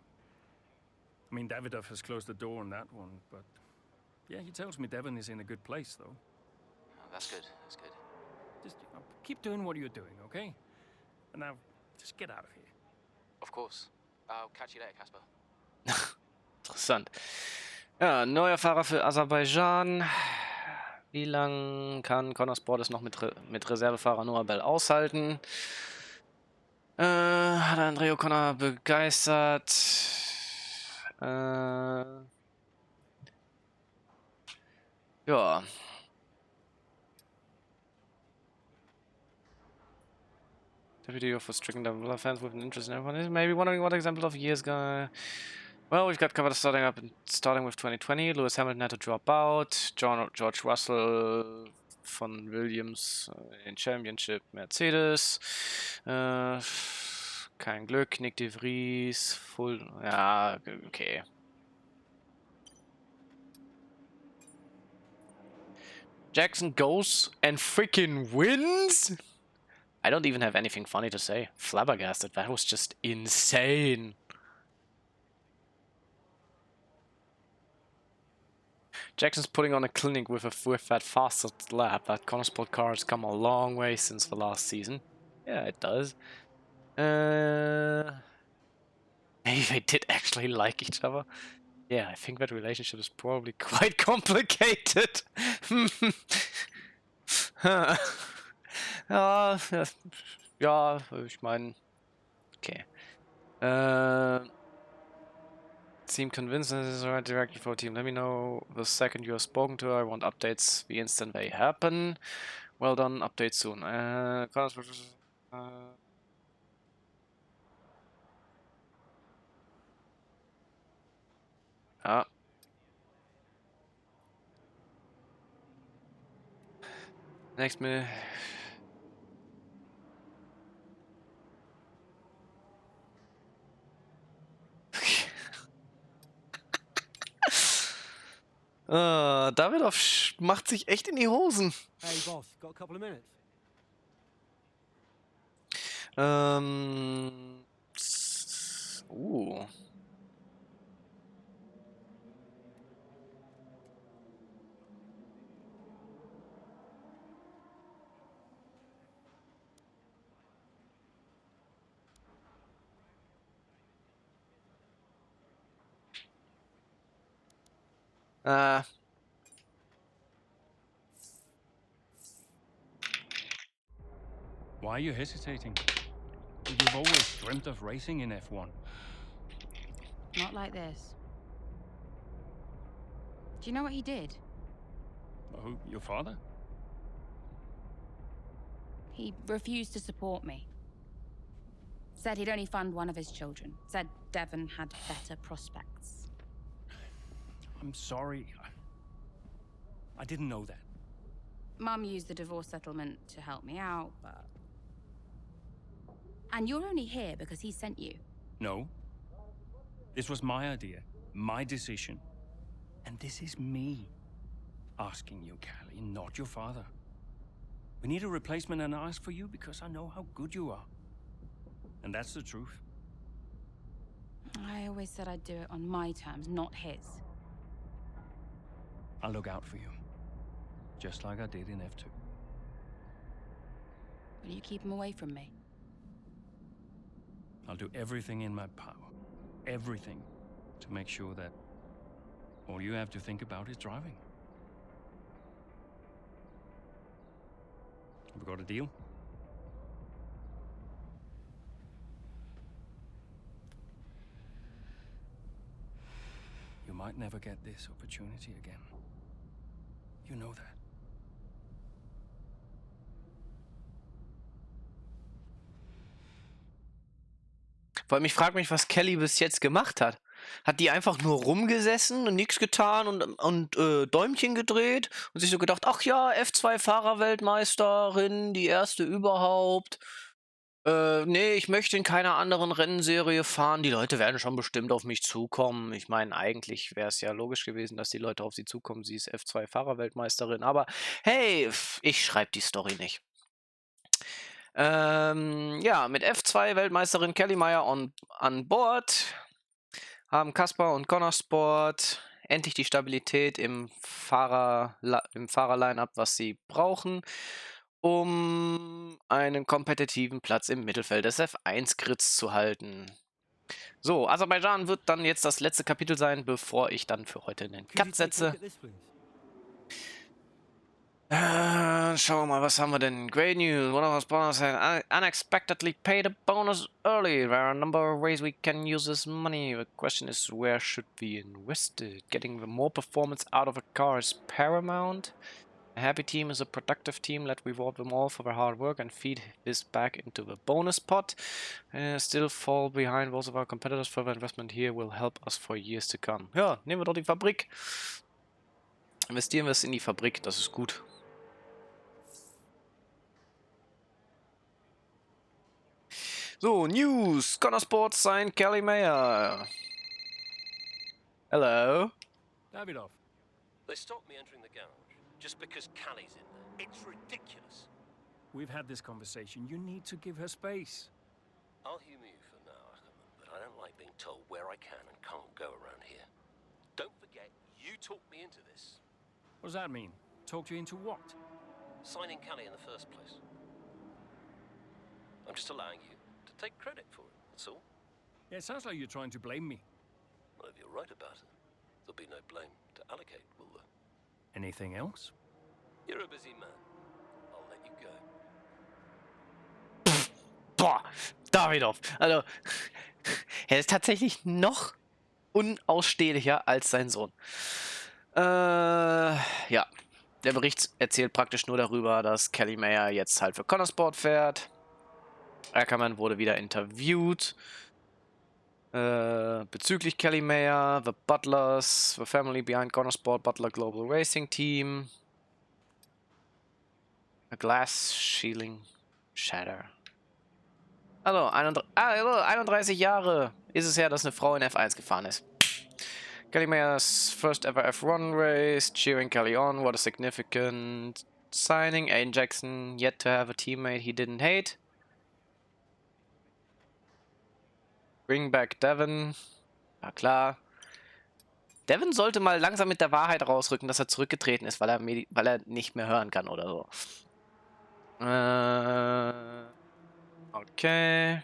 I mean, Davidoff has closed the door on that one, but... Yeah, he tells me Devon is in a good place, though. Oh, that's good, that's good. Just keep doing what you're doing, okay? And now, just get out of here. Of course. I'll catch you later, Casper. Interessant. Ja, neuer Fahrer für Aserbaidschan. Wie lang kann Connor Sport es noch mit Reservefahrer Noah Bell aushalten? Hat Andre O'Connor begeistert? Ja. The video for stricken Davila fans with an interest in everyone is maybe wondering what example of years guy. Well, we've got covered starting with 2020. Lewis Hamilton had to drop out. George Russell von Williams in Championship Mercedes. Kein Glück. Nick de Vries. Full. Ja, okay. Jackson goes and freaking wins? I don't even have anything funny to say. Flabbergasted. That was just insane. Jackson's putting on a clinic with that fastest lap. That Consport car has come a long way since the last season. Yeah, it does. Maybe they did actually like each other. Yeah, I think that relationship is probably quite complicated. Ja, ich meine, okay. Seem convinced this is the right direction for a team. Let me know the second you have spoken to her. I want updates the instant they happen. Well done, update soon. Ah. Next minute. Davidoff macht sich echt in die Hosen. Hey boss, got a couple of minutes? Why are you hesitating? You've always dreamt of racing in F1. Not like this. Do you know what he did? Oh, your father? He refused to support me. Said he'd only fund one of his children. Said Devon had better prospects. I'm sorry. I didn't know that. Mum used the divorce settlement to help me out, but... And you're only here because he sent you. No. This was my idea, my decision. And this is me asking you, Callie, not your father. We need a replacement and I ask for you because I know how good you are. And that's the truth. I always said I'd do it on my terms, not his. I'll look out for you. Just like I did in F2. Will you keep him away from me? I'll do everything in my power. Everything. To make sure that all you have to think about is driving. Have we got a deal? might never get this opportunity again. You know that. Vor allem, ich frage mich, was Kelly bis jetzt gemacht hat. Hat die einfach nur rumgesessen und nichts getan und Däumchen gedreht und sich so gedacht, ach ja, F2-Fahrer-Weltmeisterin, die erste überhaupt. Nee, ich möchte in keiner anderen Rennserie fahren. Die Leute werden schon bestimmt auf mich zukommen. Ich meine, eigentlich wäre es ja logisch gewesen, dass die Leute auf sie zukommen. Sie ist F2-Fahrer-Weltmeisterin. Aber hey, ich schreibe die Story nicht. Ja, mit F2-Weltmeisterin Kelly Meyer an Bord haben Kaspar und Connor Sport endlich die Stabilität im Fahrer-Line-Up, was sie brauchen, um einen kompetitiven Platz im Mittelfeld des F1-Grids zu halten. So, Aserbaidschan wird dann jetzt das letzte Kapitel sein, bevor ich dann für heute einen Cut setze. Schauen wir mal, was haben wir denn? Great news. One of our sponsors had unexpectedly paid a bonus early. There are a number of ways we can use this money. The question is, where should we invest it? Getting the more performance out of a car is paramount. A happy team is a productive team. Let's reward them all for their hard work and feed this back into the bonus pot. Still fall behind most of our competitors. Further investment here will help us for years to come. Ja, nehmen wir doch die Fabrik. Investieren wir es in die Fabrik, das ist gut. So, News. Connor Sports signed Kelly Meyer. Hello. Davidov. They stopped me entering the garage just because Callie's in there. It's ridiculous. We've had this conversation. You need to give her space. I'll humor you for now, Ackerman, but I don't like being told where I can and can't go around here. Don't forget, you talked me into this. What does that mean? Talked you into what? Signing Callie in the first place. I'm just allowing you to take credit for it, that's all. Yeah, it sounds like you're trying to blame me. Well, if you're right about it, there'll be no blame to allocate, will there? Anything else? You're a busy man. I'll let you go. Boah, Davidov. Also, er ist tatsächlich noch unausstehlicher als sein Sohn. Ja. Der Bericht erzählt praktisch nur darüber, dass Kelly Meyer jetzt halt für Connor Sport fährt. Ackerman wurde wieder interviewt. Bezüglich Kelly Meyer, The Butlers, The Family Behind Connor Sport, Butler Global Racing Team. A Glass Shielding Shatter. Also, 31 Jahre ist es her, dass eine Frau in F1 gefahren ist. Kelly Meyer's first ever F1 race, cheering Kelly on, what a significant signing. Aiden Jackson yet to have a teammate he didn't hate. Bring back Devon. Ja klar. Devon sollte mal langsam mit der Wahrheit rausrücken, dass er zurückgetreten ist, weil er nicht mehr hören kann oder so. Okay.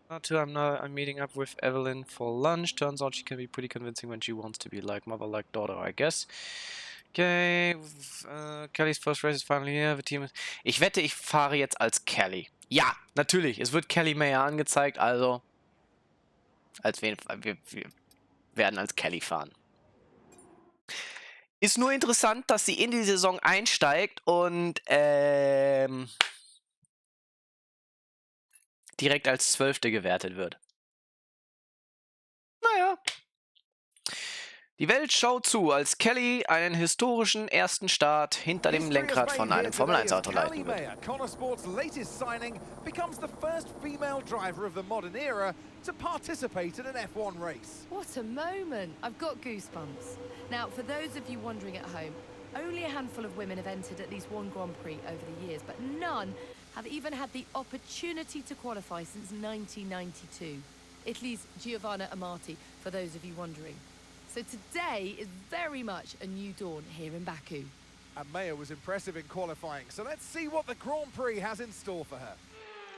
I'm meeting up with Evelyn for lunch. Turns out she can be pretty convincing when she wants to be like mother, like daughter, I guess. Okay. Kellys first race is finally here. The team is... Ich wette, ich fahre jetzt als Kelly. Ja, natürlich. Es wird Kelly Meyer angezeigt, also wir werden als Kelly fahren. Ist nur interessant, dass sie in die Saison einsteigt und direkt als 12. gewertet wird. Naja. Die Welt schaut zu, als Kelly einen historischen ersten Start hinter dem Lenkrad von einem Formel-1-Auto leiten wird. Connor Sport's latest signing becomes the first female driver of the modern era to participate in an F1 race. What a moment! I've got goosebumps. Now, for those of you wondering at home, only a handful of women have entered at least one Grand Prix over the years, but none have even had the opportunity to qualify since 1992. Italy's Giovanna Amati, for those of you wondering. So today is very much a new dawn here in Baku. And Meyer was impressive in qualifying, so let's see what the Grand Prix has in store for her.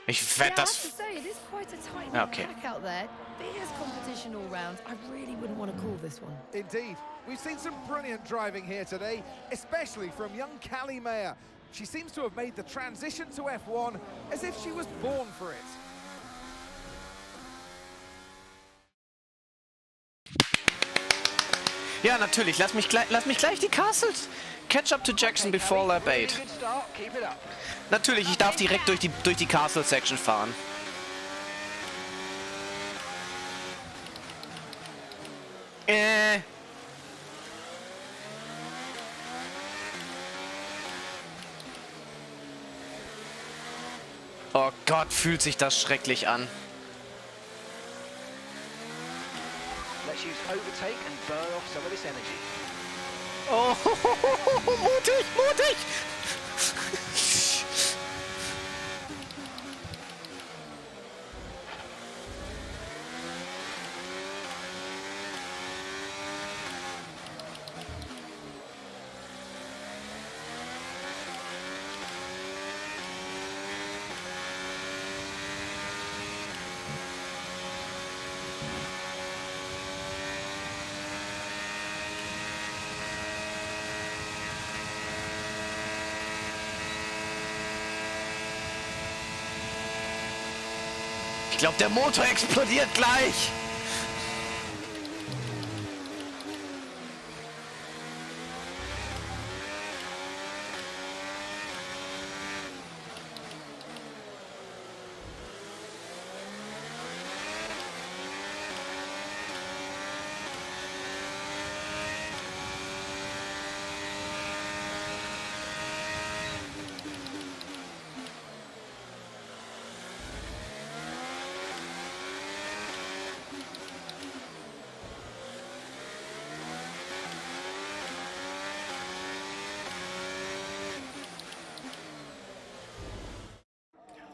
Ich wette, I have to say, it is quite a tight pack out there. Fierce competition all round. I really wouldn't want to call this one. Indeed. We've seen some brilliant driving here today, especially from young Kelly Meyer. She seems to have made the transition to F1 as if she was born for it. Ja, natürlich. Lass mich gleich die Castles. Catch up to Jackson before lap 8. Natürlich, ich darf direkt durch die Castle Section fahren. Oh Gott, fühlt sich das schrecklich an. Let's use overtake and burn off some of this energy. Oh, mutig, mutig! Ich glaube, der Motor explodiert gleich.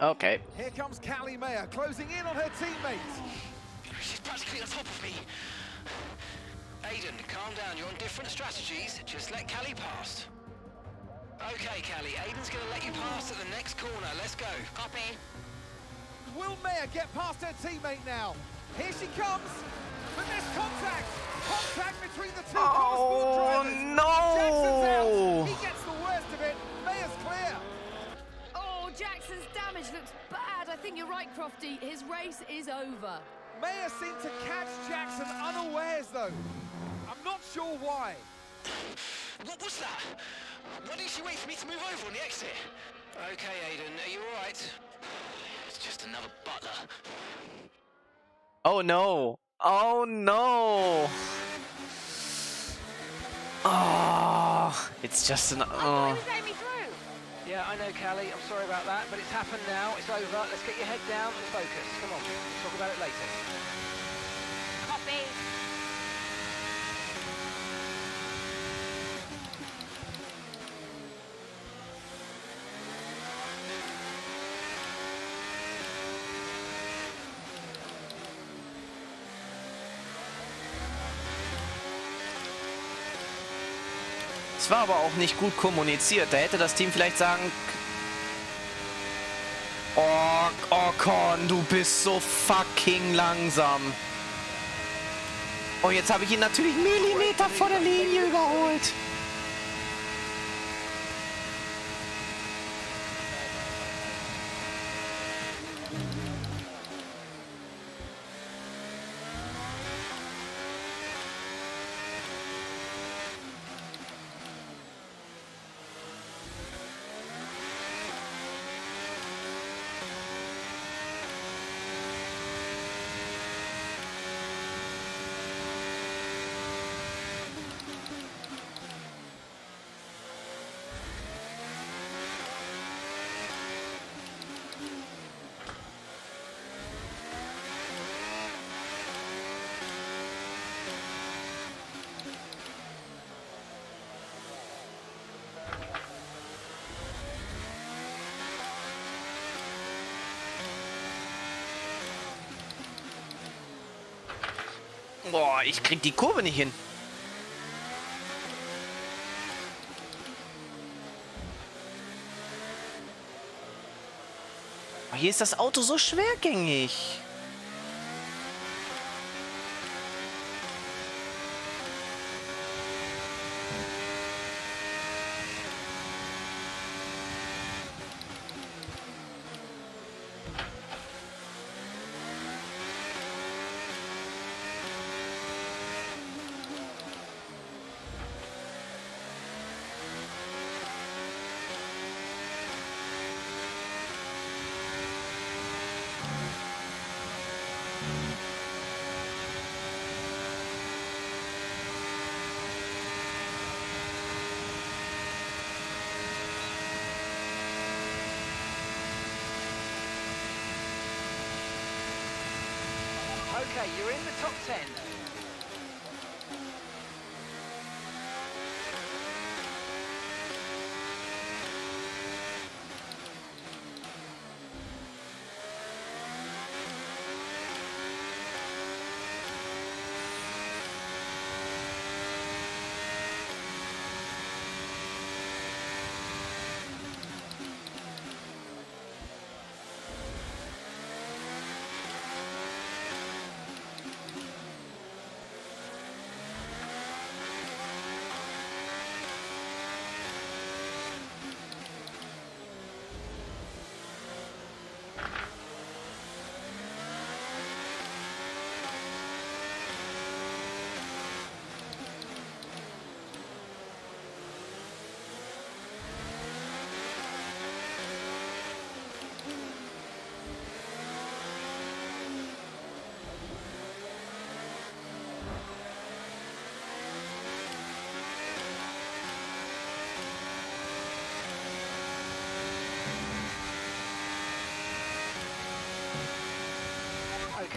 Okay. Here comes Callie Mayer closing in on her teammates. She's practically on top of me. Aiden, calm down. You're on different strategies. Just let Callie pass. Okay, Callie. Aiden's going to let you pass at the next corner. Let's go. Copy. Will Mayer get past her teammate now? Here she comes. But there's contact. Contact between the two Sport drivers. No! Jackson's out. He gets the worst of it. Mayer's clear. Oh, Jackson's damage looks bad. I think you're right, Crofty. His race is over. Mayer seemed to catch Jackson unawares, though. I'm not sure why. What was that? Why didn't she wait for me to move over on the exit? Okay, Aiden. Are you all right? It's just another butler. Oh no. Oh no. Oh, it's just an. Oh. Yeah, I know, Callie. I'm sorry about that, but it's happened now. It's over. Let's get your head down and focus. Come on. We'll talk about it later. Copy. Es war aber auch nicht gut kommuniziert. Da hätte das Team vielleicht sagen... Oh, Ocon, du bist so fucking langsam. Oh, jetzt habe ich ihn natürlich Millimeter vor der Linie überholt. Boah, ich krieg die Kurve nicht hin. Oh, hier ist das Auto so schwergängig. Okay, you're in the top 10.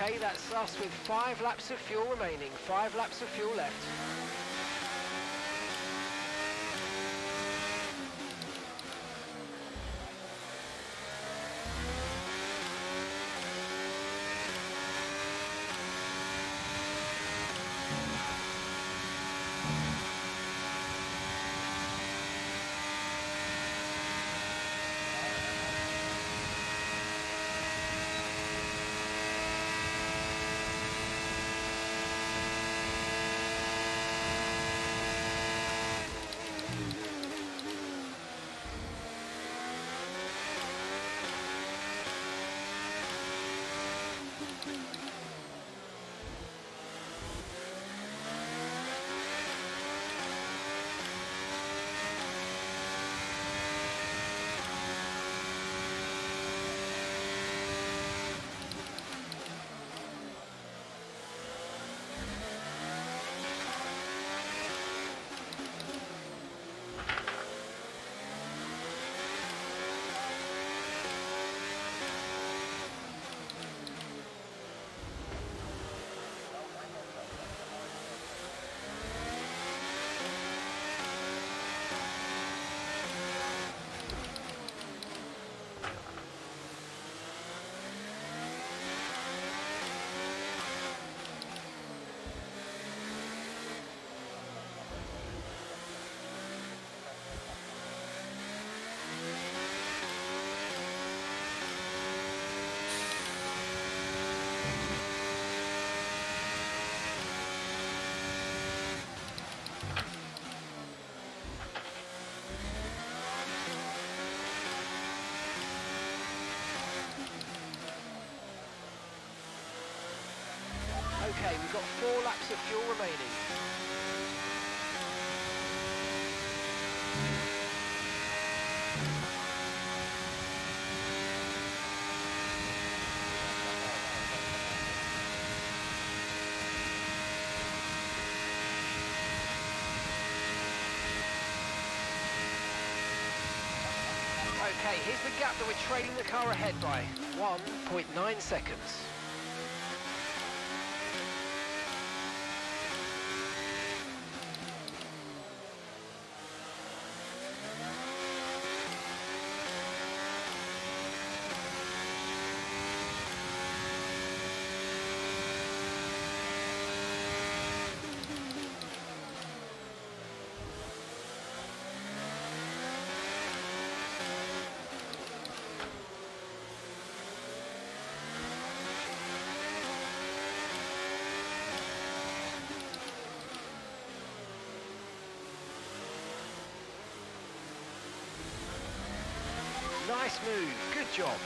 Okay, that's us with 5 laps of fuel remaining. 5 laps of fuel left. Okay, we've got 4 laps of fuel remaining. Okay, here's the gap that we're trailing the car ahead by. 1.9 seconds. Nice move, good job.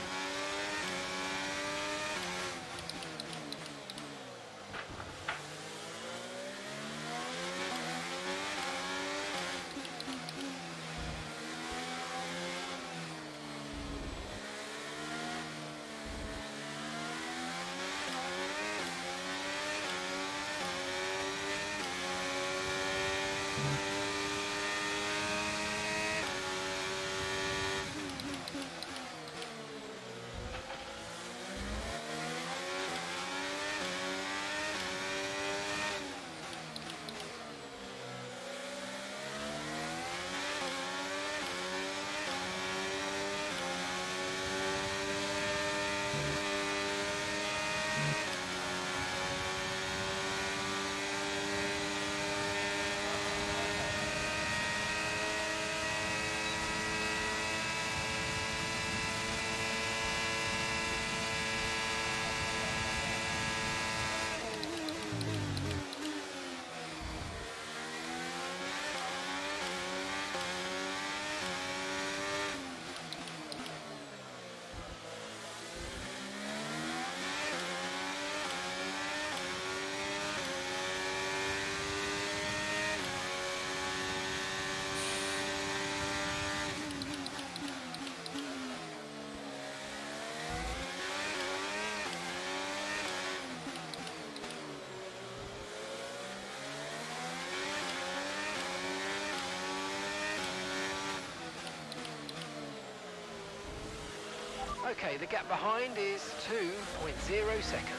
Okay, the gap behind is 2.0 seconds.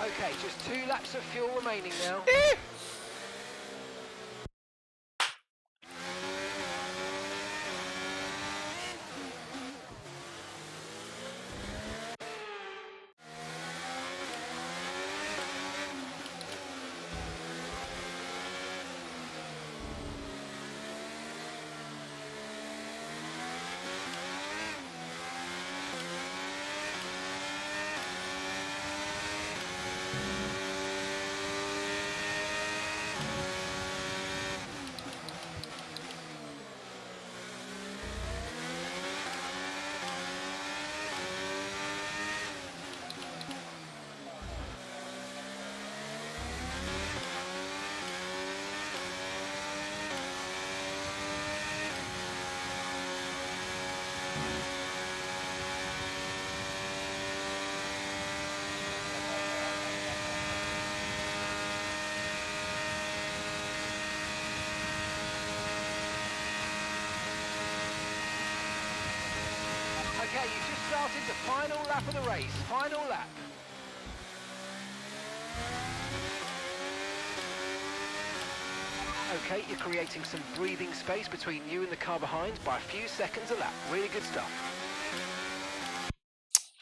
Okay, just 2 laps of fuel remaining now. Okay, you've just started the final lap of the race. Final lap. Okay, you're creating some breathing space between you and the car behind by a few seconds a lap. Really good stuff.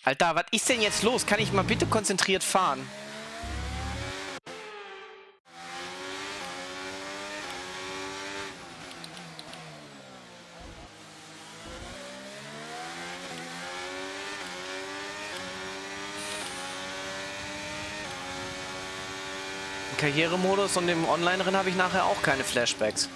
Alter, was ist denn jetzt los? Kann ich mal bitte konzentriert fahren? Im Karrieremodus und im Online-Rennen habe ich nachher auch keine Flashbacks.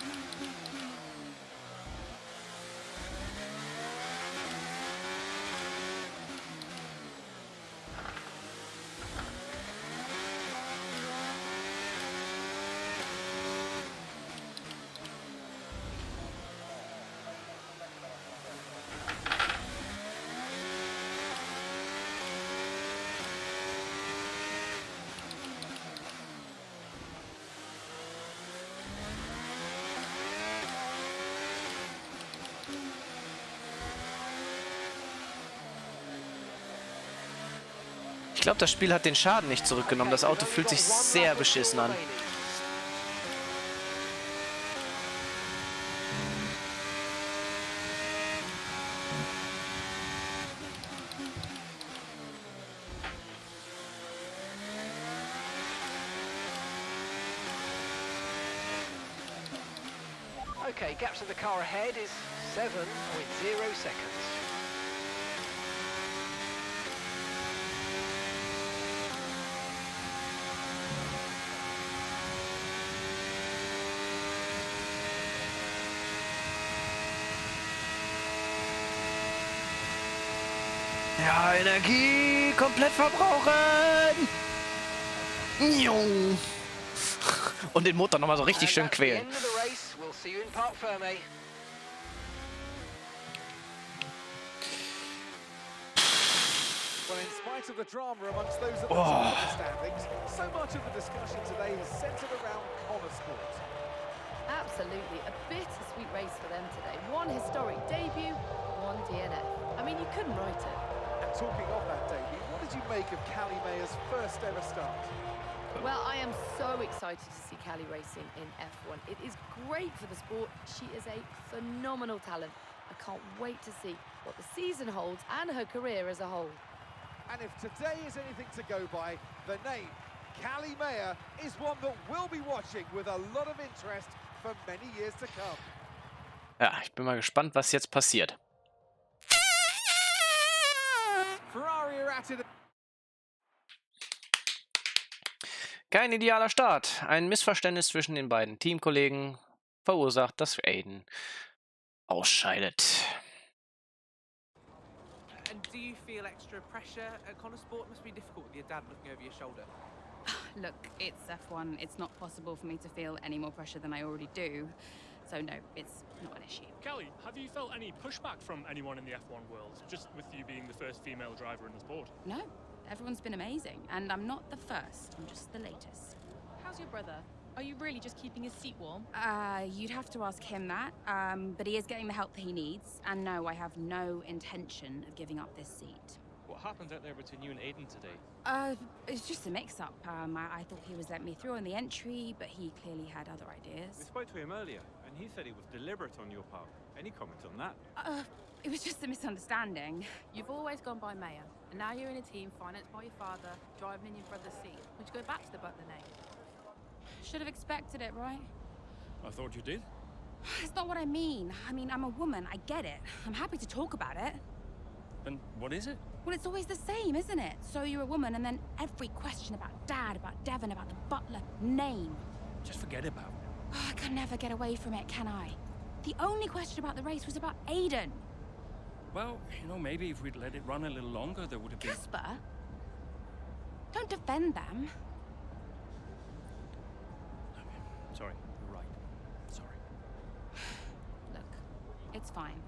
Ich glaube, das Spiel hat den Schaden nicht zurückgenommen. Das Auto fühlt sich sehr beschissen an. Okay, gap to the car ahead is 7.0 seconds. Ja, Energie komplett verbrauchen. Und den Motor nochmal so richtig schön quälen. Well, in spite of the drama amongst those at the top of the standings, so much of the discussion today is centred around Connor Sport. Absolutely, a bittersweet race for them today. One historic debut, one DNF. I mean, you couldn't write it. And talking of that debut, what did you make of Callie Mayer's first ever start? Well, I am so excited to see Callie racing in F1. It is great for the sport. She is a phenomenal talent. I can't wait to see what the season holds and her career as a whole. And if today is anything to go by, the name, Callie Mayer, is one that we'll be watching with a lot of interest for many years to come. Ja, ich bin mal gespannt, was jetzt passiert. Ferrari are at it. Kein idealer Start. Ein Missverständnis zwischen den beiden Teamkollegen verursacht, dass Aiden ausscheidet. And do you feel extra pressure at Connor Sport? Must be difficult with your dad looking over your shoulder. Look, it's F1. It's not possible for me to feel any more pressure than I already do. So no, it's not an issue. Callie, have you felt any pushback from anyone in the F1 world, just with you being the first female driver in the sport? No, Everyone's been amazing, and I'm not the first, I'm just the latest. How's your brother? Are you really just keeping his seat warm? You'd have to ask him that, but he is getting the help that he needs, and no, I have no intention of giving up this seat. What happened out there between you and Aiden today? It's just a mix-up. I thought he was letting me through on the entry, but he clearly had other We ideas. spoke to him earlier, and he said it was deliberate on your part. Any comment on that? It was just a misunderstanding. You've always gone by Mayor, and now you're in a team financed by your father, driving in your brother's seat. Would you go back to the Butler name? Should have expected it, right? I thought you did. It's not what I mean. I mean, I'm a woman, I get it. I'm happy to talk about it. And what is it? Well, it's always the same, isn't it? So you're a woman, and then every question about Dad, about Devon, about the Butler name. Just forget about it. Oh, I can never get away from it, can I? The only question about the race was about Aiden. Well, you know, maybe if we'd let it run a little longer, there would have been... Casper? Don't defend them. Sorry, you're right. Sorry. Look, it's fine.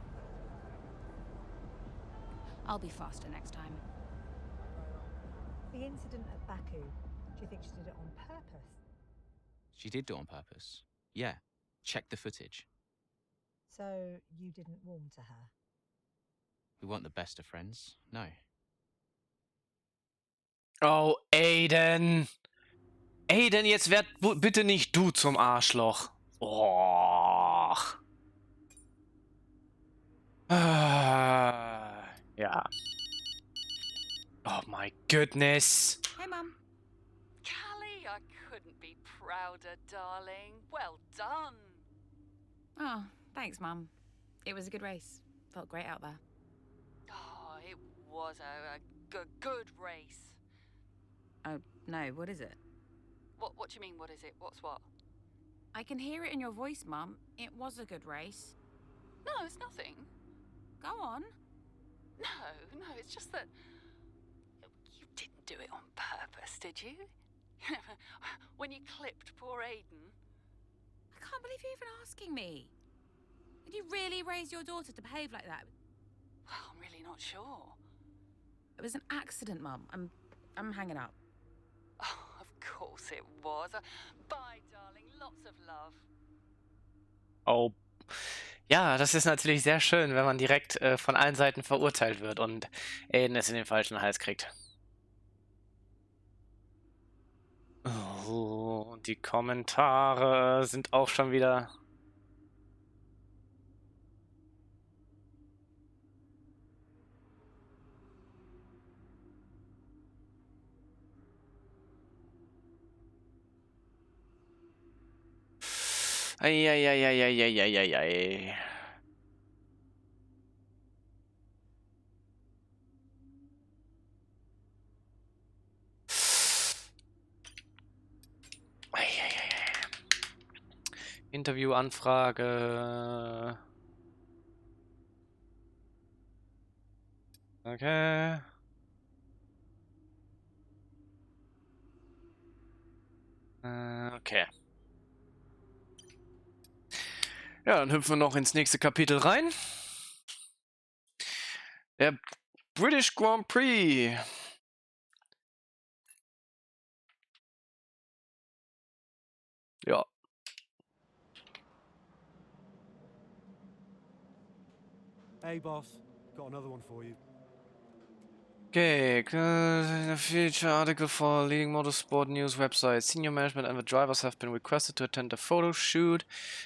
I'll be faster next time. The incident at Baku, do you think she did it on purpose? She did do it on purpose. Yeah. Check the footage. So you didn't warm to her? We weren't the best of friends. No. Oh, Aiden. Aiden, jetzt werd bitte nicht du zum Arschloch. Oh. Ja. Oh my goodness. Hey, Mum. Callie, I couldn't be prouder, darling. Well done. Oh, thanks, Mum. It was a good race. Felt great out there. Oh, it was a good race. Oh, no, what is it? What do you mean, what is it? What's what? I can hear it in your voice, Mum. It was a good race. No, it's nothing. Go on. No, it's just that you didn't do it on purpose, did you? When you clipped poor Aiden. I can't believe you're even asking me. Did you really raise your daughter to behave like that? Well, I'm really not sure. It was an accident, Mum. I'm hanging up. Oh, of course it was. Bye, darling. Lots of love. Oh. Ja, das ist natürlich sehr schön, wenn man direkt von allen Seiten verurteilt wird und Aiden es in den falschen Hals kriegt. Oh, und die Kommentare sind auch schon wieder... Eieieiei. Interviewanfrage. Okay. Okay. Ja, dann hüpfen wir noch ins nächste Kapitel rein. Der British Grand Prix. Ja. Hey, boss. Got another one for you. Okay, a feature article for leading motorsport news website. Senior management and the drivers have been requested to attend a photo shoot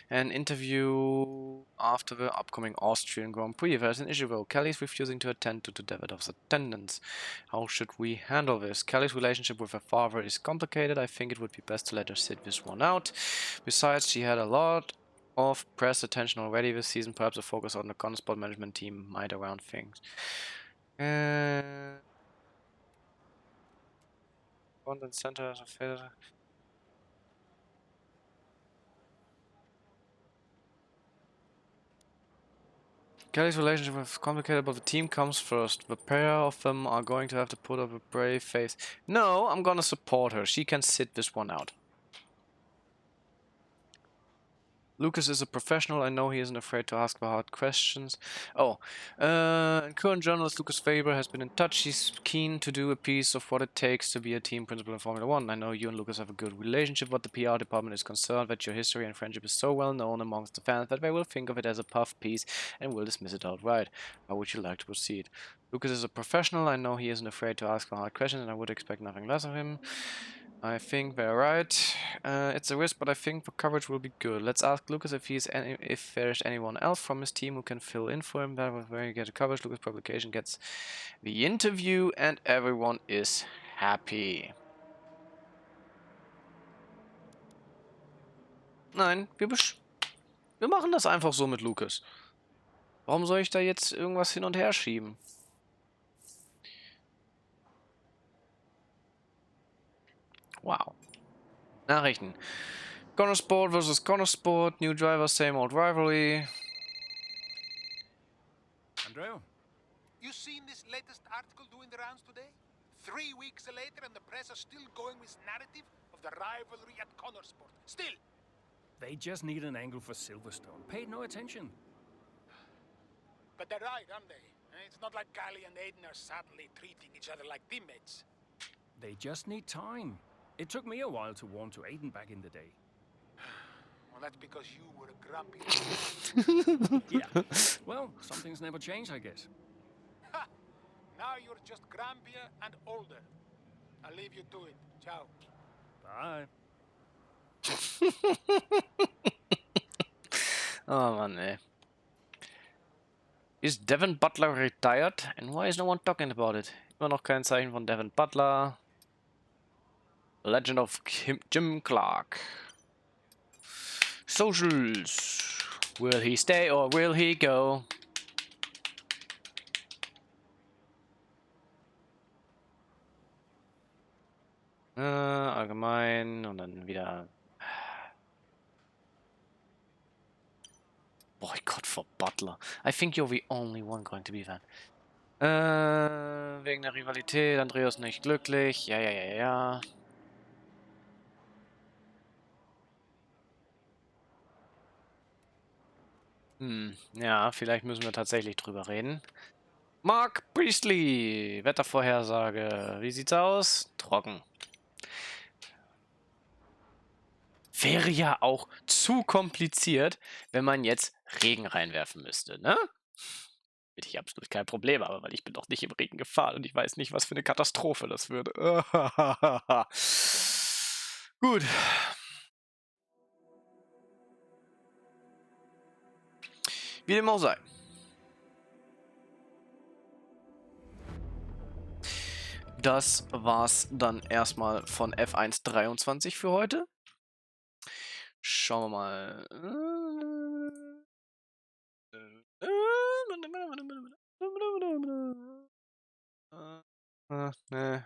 and interview after the upcoming Austrian Grand Prix. There's an issue though. Kelly is refusing to attend due to Davidov's attendance. How should we handle this? Kelly's relationship with her father is complicated. I think it would be best to let her sit this one out. Besides, she had a lot of press attention already this season. Perhaps a focus on the Consport management team might around things. Content center of Kelly's relationship with complicated, but the team comes first. The pair of them are going to have to put up a brave face. No, I'm gonna support her. She can sit this one out. Lucas is a professional. I know he isn't afraid to ask for hard questions. Oh, current journalist Lucas Faber has been in touch. He's keen to do a piece of what it takes to be a team principal in Formula One. I know you and Lucas have a good relationship. What the PR department is concerned, that your history and friendship is so well known amongst the fans that they will think of it as a puff piece and will dismiss it outright. How would you like to proceed? Lucas is a professional. I know he isn't afraid to ask for hard questions, and I would expect nothing less of him. I think they're right. It's a risk, but I think the coverage will be good. Let's ask Lucas if if there's anyone else from his team who can fill in for him. That was where you get the coverage. Lucas Publication gets the interview, and everyone is happy. Nein, wir machen das einfach so mit Lucas. Warum soll ich da jetzt irgendwas hin und her schieben? Wow. Nachrichten. Connor Sport versus Connor Sport. New driver, same old rivalry. Andrea? You seen this latest article doing the rounds today? 3 weeks later and the press are still going with narrative of the rivalry at Connor Sport. Still! They just need an angle for Silverstone. Paid no attention. But they're right, aren't they? It's not like Callie and Aiden are sadly treating each other like teammates. They just need time. It took me a while to warm to Aiden back in the day. Well, that's because you were a grumpy. Yeah. Well, some things never change, I guess. Ha! Now you're just grumpier and older. I'll leave you to it. Ciao. Bye. Oh Mann, ey. Is Devin Butler retired? And why is no one talking about it? Immer noch kein Zeichen von Devin Butler. Legend of Jim Clark. Socials. Will he stay or will he go? Allgemein und dann wieder Boycott for Butler. I think you're the only one going to be that. Wegen der Rivalität, Andreas nicht glücklich. Ja. Ja, vielleicht müssen wir tatsächlich drüber reden. Mark Priestley, Wettervorhersage. Wie sieht's aus? Trocken. Wäre ja auch zu kompliziert, wenn man jetzt Regen reinwerfen müsste, ne? Hätte ich absolut kein Problem, aber weil ich bin doch nicht im Regen gefahren und ich weiß nicht, was für eine Katastrophe das würde. Gut. Wie dem auch sei. Das war's dann erstmal von F1 23 für heute. Schauen wir mal. Nee.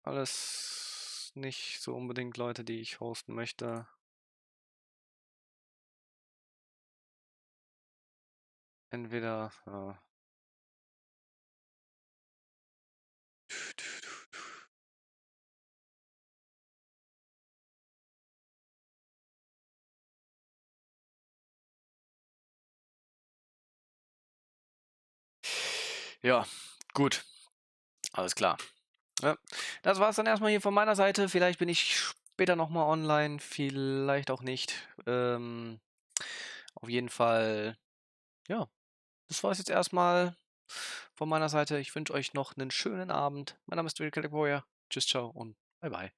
Alles nicht so unbedingt Leute, die ich hosten möchte. Entweder ja, gut. Alles klar. Ja, das war's dann erstmal hier von meiner Seite. Vielleicht bin ich später nochmal online, vielleicht auch nicht. Auf jeden Fall, ja, das war's jetzt erstmal von meiner Seite. Ich wünsche euch noch einen schönen Abend. Mein Name ist Warrior. Tschüss, ciao und bye bye.